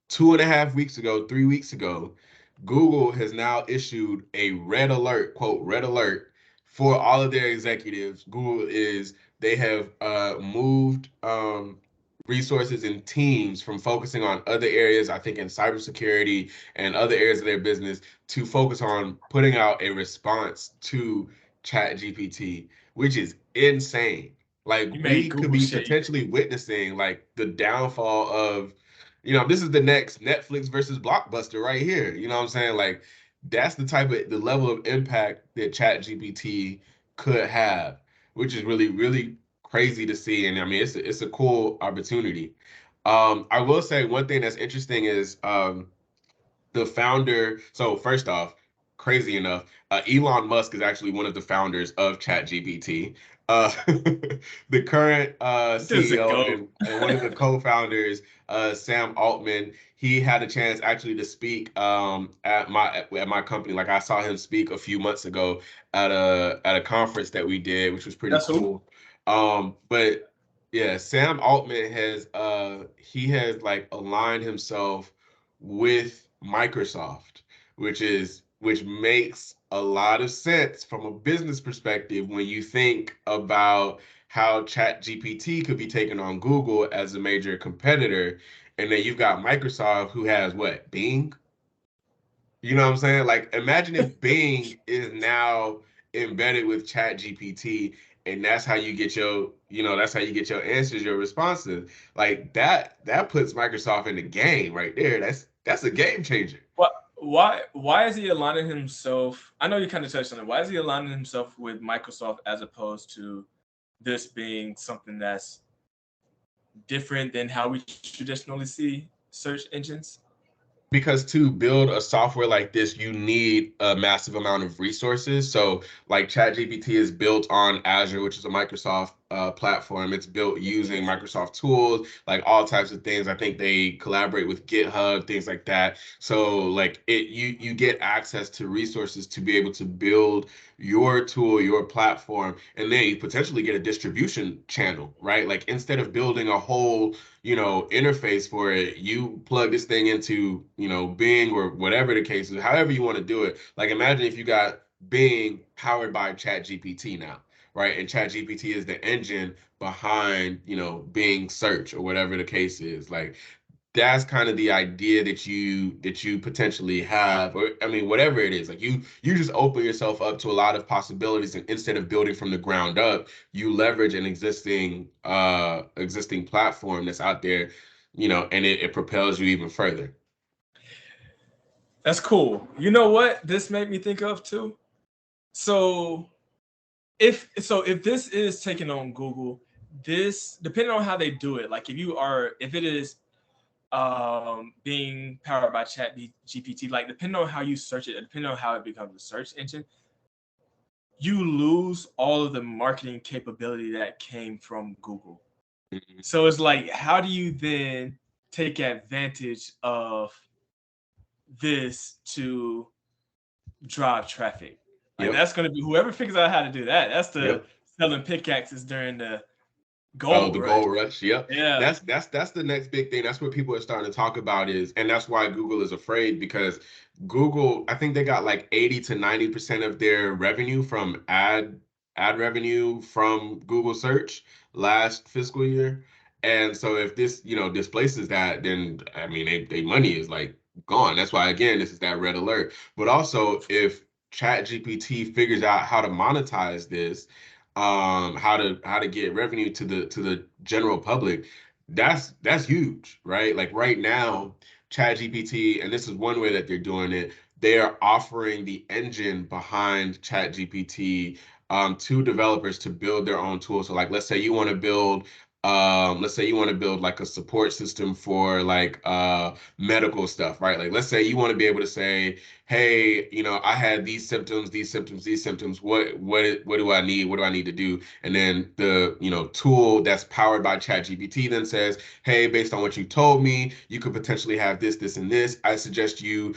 2.5 weeks ago, 3 weeks ago, Google has now issued a red alert, quote, red alert for all of their executives. They have moved resources and teams from focusing on other areas, I think in cybersecurity and other areas of their business, to focus on putting out a response to ChatGPT, which is insane. Like You made we could Google be shake. potentially witnessing like the downfall of, this is the next Netflix versus Blockbuster right here. You know what I'm saying? Like that's the level of impact that ChatGPT could have, which is really, really crazy to see. And I mean, it's a cool opportunity. I will say one thing that's interesting is the founder. So first off, crazy enough, Elon Musk is actually one of the founders of ChatGPT. The current This is a CEO go. and one of the co-founders, Sam Altman, he had a chance actually to speak at my company. Like I saw him speak a few months ago at a conference that we did, which was pretty That's who. cool. But yeah, Sam Altman he has like aligned himself with Microsoft, which makes a lot of sense from a business perspective when you think about how ChatGPT could be taken on Google as a major competitor, and then you've got Microsoft who has what, Bing? You know what I'm saying? Like imagine if Bing is now embedded with ChatGPT and that's how you get your answers, your responses. Like that puts Microsoft in the game right there. That's a game changer. What? Why is he aligning himself? I know you kind of touched on it. Why is he aligning himself with Microsoft as opposed to this being something that's different than how we traditionally see search engines? Because to build a software like this, you need a massive amount of resources. So, like ChatGPT is built on Azure, which is a Microsoft platform. It's built using Microsoft tools, like all types of things. I think they collaborate with GitHub, things like that. So, like you get access to resources to be able to build your tool, your platform, and then you potentially get a distribution channel, right? Like instead of building a whole interface for it, you plug this thing into, Bing or whatever the case is, however you want to do it. Like imagine if you got Bing powered by ChatGPT now, right? And ChatGPT is the engine behind, Bing search or whatever the case is. Like that's kind of the idea that you potentially have, or I mean whatever it is, like you just open yourself up to a lot of possibilities, and instead of building from the ground up, you leverage an existing platform that's out there, and it propels you even further. That's cool. You know what this made me think of too? So if this is taking on Google, this depending on how they do it, like if it is being powered by Chat GPT, like depending on how you search it, depending on how it becomes a search engine, you lose all of the marketing capability that came from Google. Mhm. So it's like, how do you then take advantage of this to drive traffic? Like Yep. that's going to be whoever figures out how to do that. That's the Yep. selling pickaxes during the Oh, gold the rush. gold rush. Yep. Yeah, That's the next big thing. That's what people are starting to talk about and that's why Google is afraid, because Google, I think they got like 80 to 90% of their revenue from ad revenue from Google search last fiscal year. And so if this, displaces that, then I mean, they money is like gone. That's why, again, this is that red alert. But also, if ChatGPT figures out how to monetize this, how to get revenue to the general public, that's huge, right? Like right now, ChatGPT, and this is one way that they're doing it. They are offering the engine behind ChatGPT to developers to build their own tools. So, like, let's say you want to build like a support system for like medical stuff, right? Like, let's say you want to be able to say, hey, I had these symptoms, these symptoms, these symptoms. What do I need? What do I need to do? And then the tool that's powered by ChatGPT then says, hey, based on what you told me, you could potentially have this, this, and this. I suggest you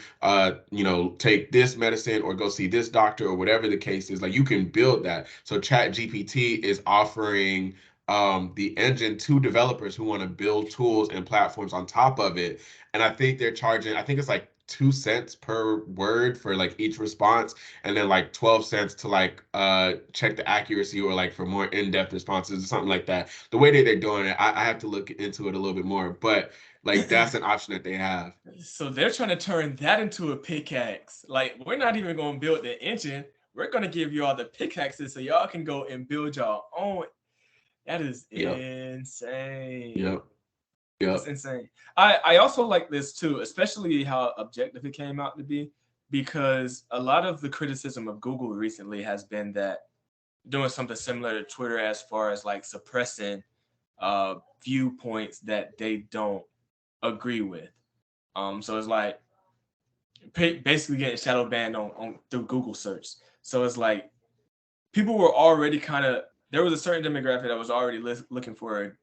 take this medicine or go see this doctor or whatever the case is. Like, you can build that. So ChatGPT is offering the engine to developers who want to build tools and platforms on top of it. And I think they're charging, I think it's like 2 cents per word for like each response, and then like 12 cents to like check the accuracy or like for more in-depth responses or something like that. The way that they're doing it, I have to look into it a little bit more, but like that's an option that they have. So they're trying to turn that into a pickaxe. Like, we're not even going to build the engine. We're going to give you all the pickaxes so y'all can go and build your own. That is Yep. insane. Yep. That's Yep. insane. I also like this too, especially how objective it came out to be, because a lot of the criticism of Google recently has been that doing something similar to Twitter as far as like suppressing viewpoints that they don't agree with. So it's like basically getting shadow banned on through Google search. So it's like people were already kind of, there was a certain demographic that was already looking for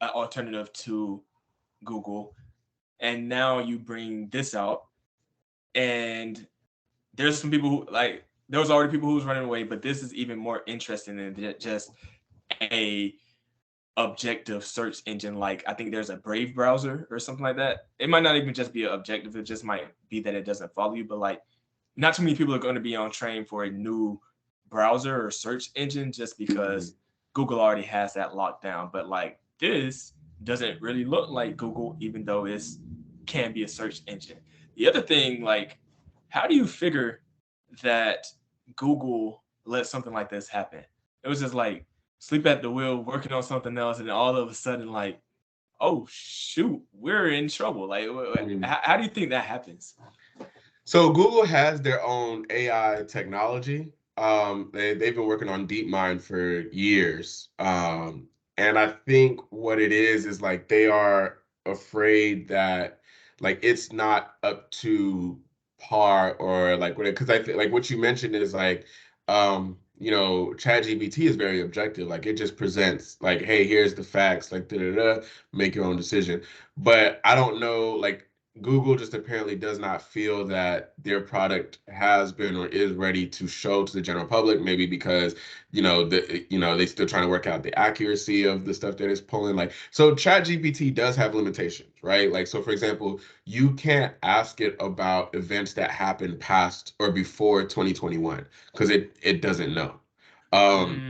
an alternative to Google, and now you bring this out, and there's some people who like, there was already people who was running away, but this is even more interesting than just a objective search engine. Like, I think there's a Brave browser or something like that. It might not even just be an objective, it just might be that it doesn't follow you, but like, not too many people are going to be on train for a new browser or search engine just because Google already has that locked down. But like, this doesn't really look like Google, even though it's can be a search engine. The other thing, like, how do you figure that Google let something like this happen? It was just like sleep at the wheel, working on something else, and then all of a sudden, like, oh shoot, we're in trouble. Like, Mhm. how do you think that happens? So Google has their own AI technology. They've been working on DeepMind for years. And I think what it is like they are afraid that like it's not up to par or like what, because I think like what you mentioned is like ChatGPT is very objective. Like it just presents like, hey, here's the facts, like da da da, make your own decision. But I don't know, like Google just apparently does not feel that their product has been or is ready to show to the general public, maybe because, they still trying to work out the accuracy of the stuff that it's pulling. Like, so ChatGPT does have limitations, right? Like, so for example, you can't ask it about events that happened past or before 2021 because it doesn't know. Um,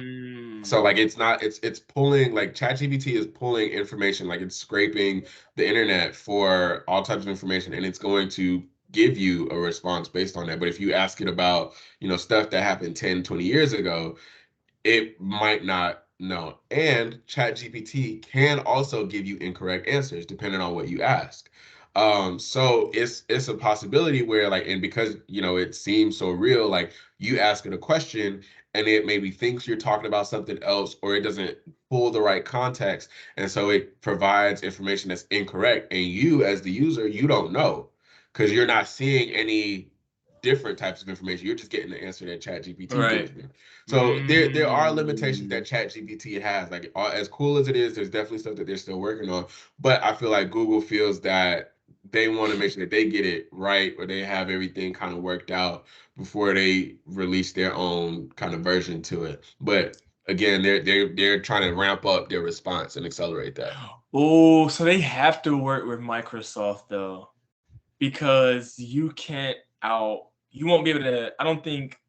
so Mm. like it's pulling like ChatGPT is pulling information, like it's scraping the internet for all types of information, and it's going to give you a response based on that. But if you ask it about, stuff that happened 10, 20 years ago, it might not know. And ChatGPT can also give you incorrect answers depending on what you ask. So it's a possibility where like, and because it seems so real, like you ask it a question and it maybe thinks you're talking about something else, or it doesn't pull the right context, and so it provides information that's incorrect, and you as the user, you don't know because you're not seeing any different types of information. You're just getting the answer that ChatGPT Right. gives you. So there are limitations that Mm. ChatGPT has. Like as cool as it is, there's definitely stuff that they're still working on. But I feel like Google feels that they want to make sure that they get it right, or they have everything kind of worked out before they release their own kind of version to it. But again, they're trying to ramp up their response and accelerate that. Oh, so they have to work with Microsoft though, because you can't out. You won't be able to. I don't think.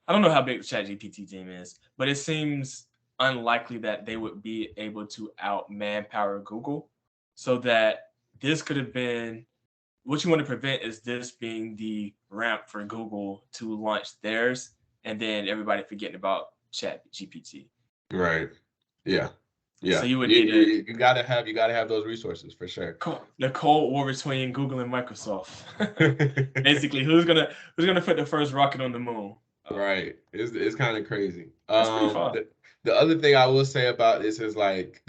I don't know how big the ChatGPT team is, but it seems unlikely that they would be able to out manpower Google. So that this could have been what you want to prevent is this being the ramp for Google to launch theirs, and then everybody forgetting about Chat GPT. Right. Yeah. So Yeah. you would You, need a you gotta have those resources for sure. the cold war between Google and Microsoft. Basically, who's gonna put the first rocket on the moon? Right. It's kind of crazy. That's pretty fun. The other thing I will say about this is like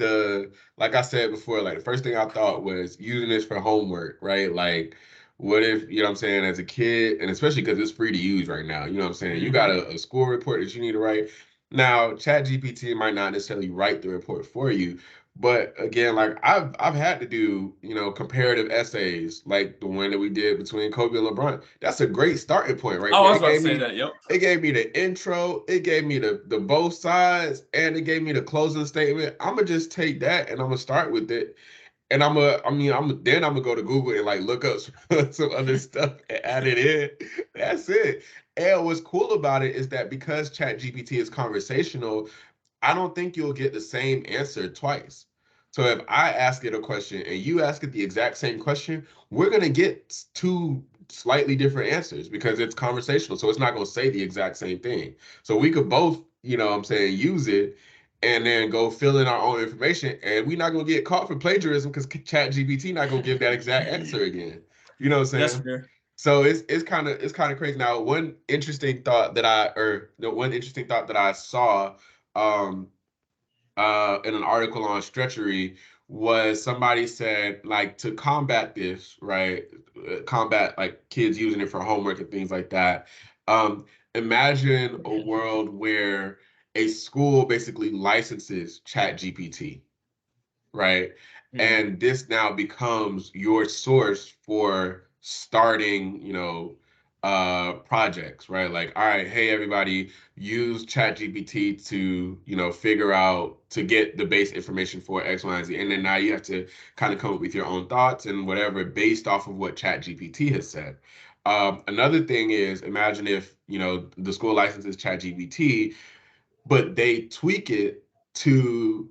like I said before, like the first thing I thought was using this for homework, right? Like what if, you know what I'm saying, as a kid, and especially because it's free to use right now, you know what I'm saying? You got Hmm. a school report that you need to write. Now, ChatGPT might not necessarily write the report for you, but again, like I've had to do, you know, comparative essays like the one that we did between Kobe and LeBron. That's a great starting point right Oh, I there. was about to say that. Yep. It gave me the intro, it gave me the both sides, and it gave me the closing statement. I'm gonna just take that and I'm gonna start with it. And I'm gonna go to Google and like look up some other stuff and add it in. That's it. And what's cool about it is that because ChatGPT is conversational, I don't think you'll get the same answer twice. So if I ask it a question and you ask it the exact same question, we're gonna get two slightly different answers because it's conversational. So it's not gonna say the exact same thing. So we could both, you know what I'm saying, use it and then go fill in our own information and we're not gonna get caught for plagiarism because ChatGPT not gonna give that exact answer again. You know what I'm That's saying? fair. So it's kind of crazy. Now, one interesting thought that one interesting thought that I saw um in an article on Stretchery was somebody said like to combat this, right? Combat like kids using it for homework and things like that. Um, Imagine a world where a school basically licenses Chat GPT, right? Hmm. And this now becomes your source for starting, projects, right? Like, all right, hey everybody, use ChatGPT to, figure out to get the base information for X, Y, and Z. And then now you have to kind of come up with your own thoughts and whatever based off of what ChatGPT has said. Another thing is imagine if, the school licenses ChatGPT, but they tweak it to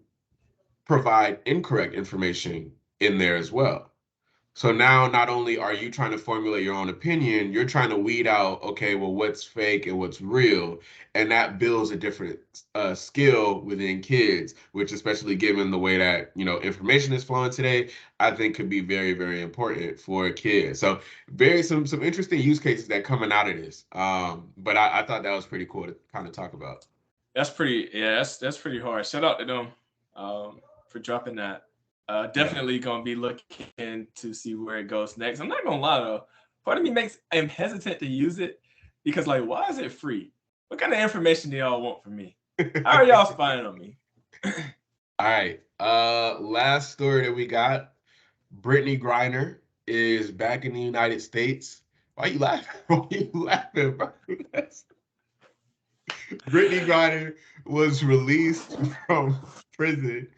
provide incorrect information in there as well. So now not only are you trying to formulate your own opinion, you're trying to weed out, okay, well, what's fake and what's real. And that builds a different skill within kids, which especially given the way that, information is flowing today, I think could be very, very important for kids. So very some interesting use cases that coming out of this. But I thought that was pretty cool to kind of talk about. That's pretty. Yeah, that's pretty hard. Shout out to them for dropping that. Yeah. Definitely gonna be looking to see where it goes next. I'm not gonna lie though. Part of me I'm hesitant to use it because like, why is it free? What kind of information do y'all want from me? How are y'all spying on me? All right. Last story that we got. Brittany Griner is back in the United States. Why are you laughing? Why are you laughing, bro? Brittany Griner was released from prison.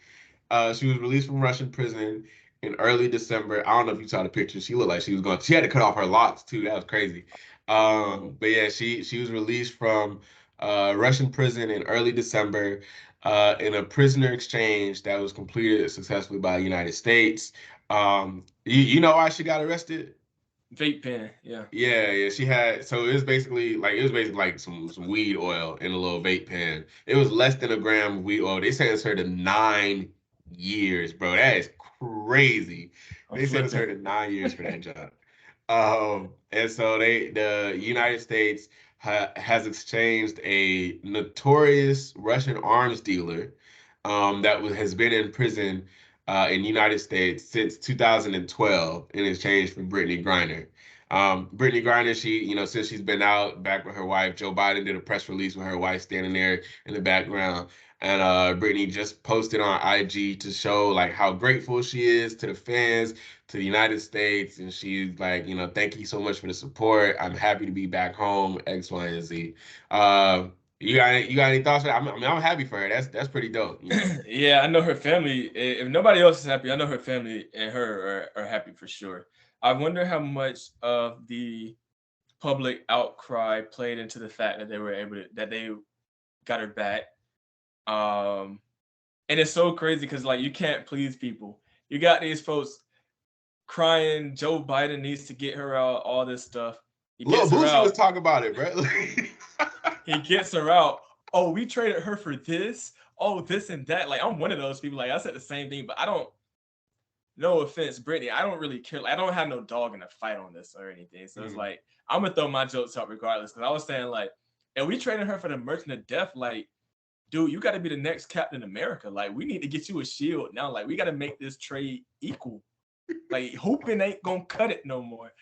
She was released from Russian prison in early December. I don't know if you saw the picture. She looked like she was going. She had to cut off her locks too. That was crazy. Oh, But yeah, she was released from Russian prison in early December in a prisoner exchange that was completed successfully by the United States. You know why she got arrested? vape pen. Yeah. Yeah, yeah, she had. So it was basically like some weed oil in a little vape pen. It was less than a gram of weed oil. They sentenced her to 9 years, bro. That is crazy. I'm They sentenced her flipping. to 9 years for that job. And so the United States has exchanged a notorious Russian arms dealer, has been in prison in the United States since 2012 in exchange for Brittany Griner. Brittany Griner, since she's been out back with her wife, Joe Biden did a press release with her wife standing there in the background. And Brittany just posted on IG to show like how grateful she is to the fans, to the United States. And she's like, thank you so much for the support. I'm happy to be back home, X, Y, and Z. You got any thoughts? I'm happy for her. That's pretty dope. Yeah, I know her family. If nobody else is happy, I know her family and her are happy for sure. I wonder how much of the public outcry played into the fact that they got her back. Um, and it's so crazy because like you can't please people. You got these folks crying. Joe Biden needs to get her out. All this stuff. He Lil gets her Boosie was out. talking about it, bro. He gets her out. Oh, we traded her for this. Oh, this and that. Like I'm one of those people. Like I said the same thing, but I don't. No offense, Brittany. I don't really care. Like, I don't have no dog in a fight on this or anything. So it's like I'm gonna throw my jokes out regardless. Because I was saying like, and we traded her for the Merchant of Death. Like, dude, you got to be the next Captain America. Like, we need to get you a shield now. Like, we got to make this trade equal. Like, hooping ain't gonna cut it no more.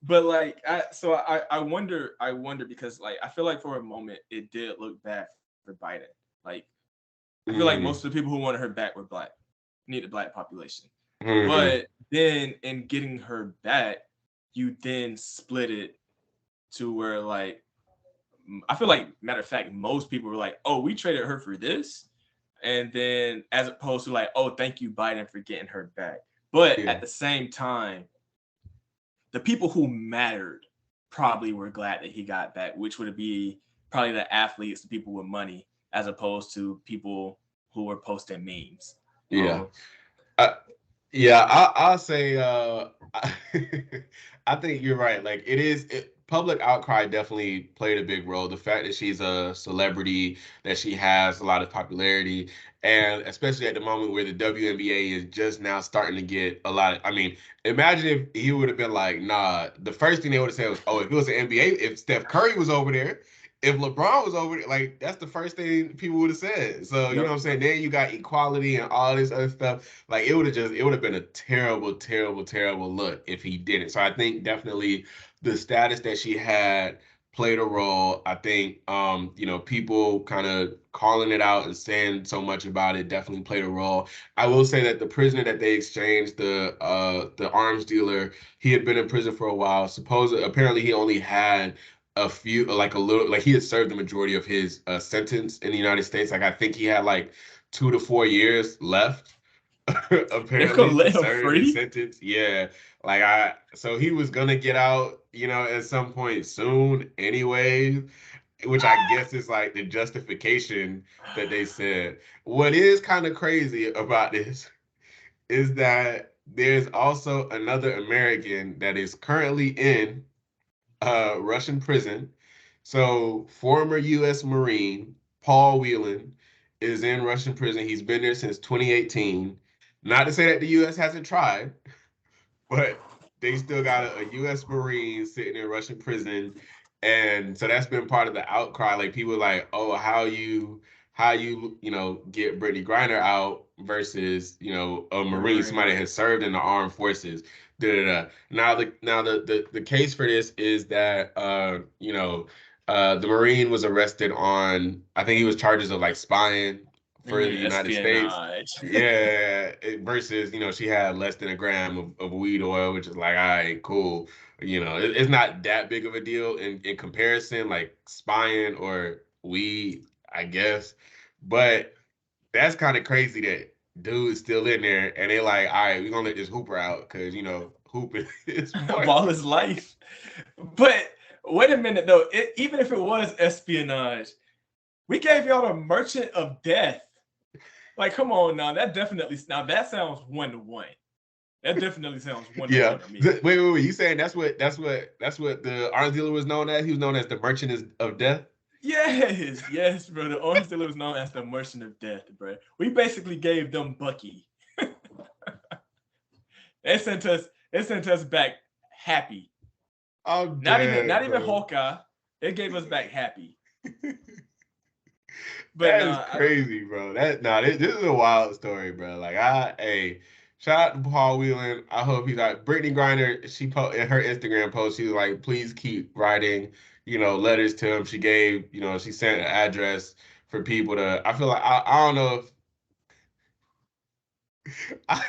But like, I wonder because like I feel like for a moment it did look bad for Biden. Like, I feel like most of the people who wanted her back were black, need the black population. But then in getting her back, you then split it to where like I feel like matter of fact, most people were like, "Oh, we traded her for this," and then as opposed to like, "Oh, thank you, Biden, for getting her back." But at the same time, the people who mattered probably were glad that he got back, which would be probably the athletes, the people with money, as opposed to people who were posting memes. Yeah. I'll say I think you're right. Like public outcry definitely played a big role. The fact that she's a celebrity, that she has a lot of popularity, and especially at the moment where the WNBA is just now starting to get a lot of, I mean, imagine if he would have been like, nah, the first thing they would have said was, oh, if it was an NBA, if Steph Curry was over there, if LeBron was over there, like that's the first thing people would have said. So, you know what I'm saying? Then you got equality and all this other stuff. Like it would have been a terrible, terrible, terrible look if he didn't. So I think definitely the status that she had played a role. I think people kind of calling it out and saying so much about it definitely played a role. I will say that the prisoner that they exchanged, the arms dealer, he had been in prison for a while. Apparently he only had a few, like a little, like he had served the majority of his sentence in the United States. Like I think he had like 2 to 4 years left They're gonna apparently to let him serve his free. sentence. Yeah. So he was gonna get out, at some point soon anyway, which I guess is like the justification that they said. What is kind of crazy about this is that there's also another American that is currently in Russian prison. So former U.S. Marine Paul Whelan is in Russian prison. He's been there since 2018. Not to say that the U.S. hasn't tried, but they still got a U.S. Marine sitting in Russian prison, and so that's been part of the outcry. Like people are like, oh, how you get Brittany Griner out versus a Marine, somebody that has served in the armed forces. Da, da, da. Now the case for this is that the Marine was arrested on, I think he was charges of like spying for the United States. Espionage. Yeah, versus she had less than a gram of weed oil, which is like, all right, cool. It's not that big of a deal in comparison, like spying or weed, I guess. But that's kind of crazy that dude's still in there, and they like, all right, we're gonna let this Hooper out because hooping is Of part. all his life. But wait a minute though. Even if it was espionage, we gave y'all a Merchant of Death. Like, come on now. That sounds 1-to-1. That definitely sounds one to Yeah. one to me. Wait. You saying that's what the arms dealer was known as? He was known as the Merchant of Death. Yes, bro. The orange dealer was known as the Merchant of Death, bro. We basically gave them Bucky. They sent us back happy. I'm Not even dead, not even bro. Hawkeye. They gave us back happy. But That is nah, I don't. crazy, bro. This is a wild story, bro. Like shout out to Paul Whelan. I hope he's like Brittany Griner. In her Instagram post, she was like, please keep writing, letters to him. She gave, she sent an address for people to. I feel like I don't know if I,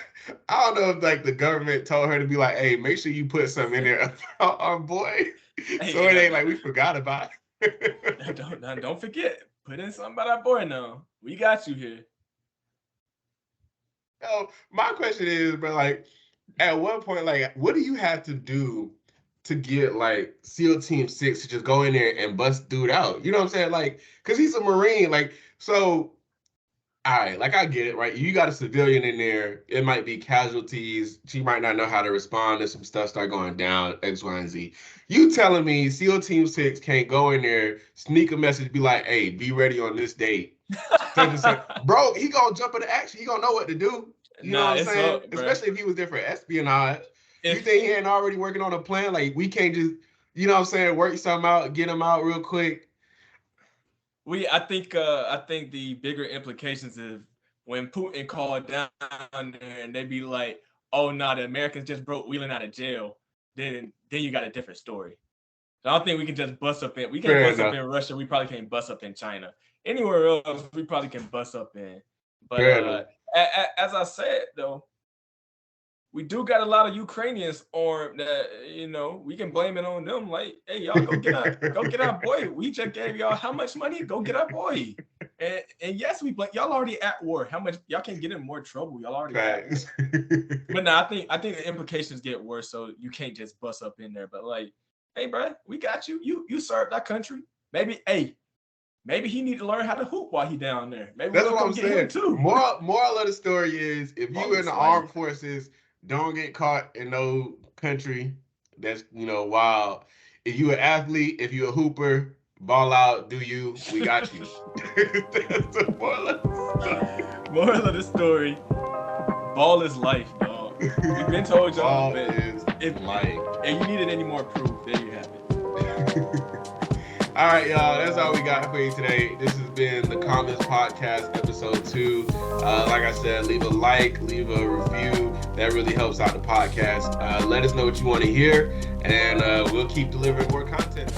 I don't know if like the government told her to be like, hey, make sure you put something in there about our boy, so Hey, it no, ain't no, like we forgot about it. don't forget. Put in something about our boy now. We got you here. No, my question is, bro, like, at what point, like, what do you have to do to get like SEAL Team 6 to just go in there and bust dude out? You know what I'm saying? Like, because he's a Marine. Like, so, all right, like I get it, right? You got a civilian in there. It might be casualties. She might not know how to respond if some stuff start going down, X, Y, and Z. You telling me SEAL Team 6 can't go in there, sneak a message, be like, hey, be ready on this date. Such and such. Bro, he gonna jump into action. He gonna know what to do. You know Nah, what I'm it's saying? up, bro. Especially if he was there for espionage. You If think he ain't already working on a plan? Like, we can't just, you know what I'm saying, work something out, get him out real quick. I think the bigger implications is when Putin called down there and they be like, oh no, the Americans just broke Wheeling out of jail, then you got a different story. So I don't think we can just bust up in. We can't Fair bust up enough. in Russia. We probably can't bust up in China. Anywhere else, we probably can bust up in. But Fair enough. as I said though, we do got a lot of Ukrainians armed that we can blame it on them. Like, hey, y'all go get our boy. We just gave y'all how much money? Go get our boy. And yes, y'all already at war. How much y'all can get in more trouble? Y'all already Facts. at war. But no, I think the implications get worse. So you can't just bust up in there. But like, hey, bro, we got you. You served our country. Maybe he need to learn how to hoop while he down there. Maybe That's we'll what come I'm get him saying. too. Moral of the story is, if you in the armed forces, don't get caught in no country that's, wild. If you an athlete, if you a hooper, ball out, do you? We got you. That's the moral of the story. Moral of the story: ball is life, dog. We've been told y'all, Ball is life. And you needed any more proof, there you have it. All right, y'all. That's all we got for you today. This has been the Comments Podcast, episode 2. Like I said, leave a like, leave a review. That really helps out the podcast. Let us know what you want to hear, and we'll keep delivering more content.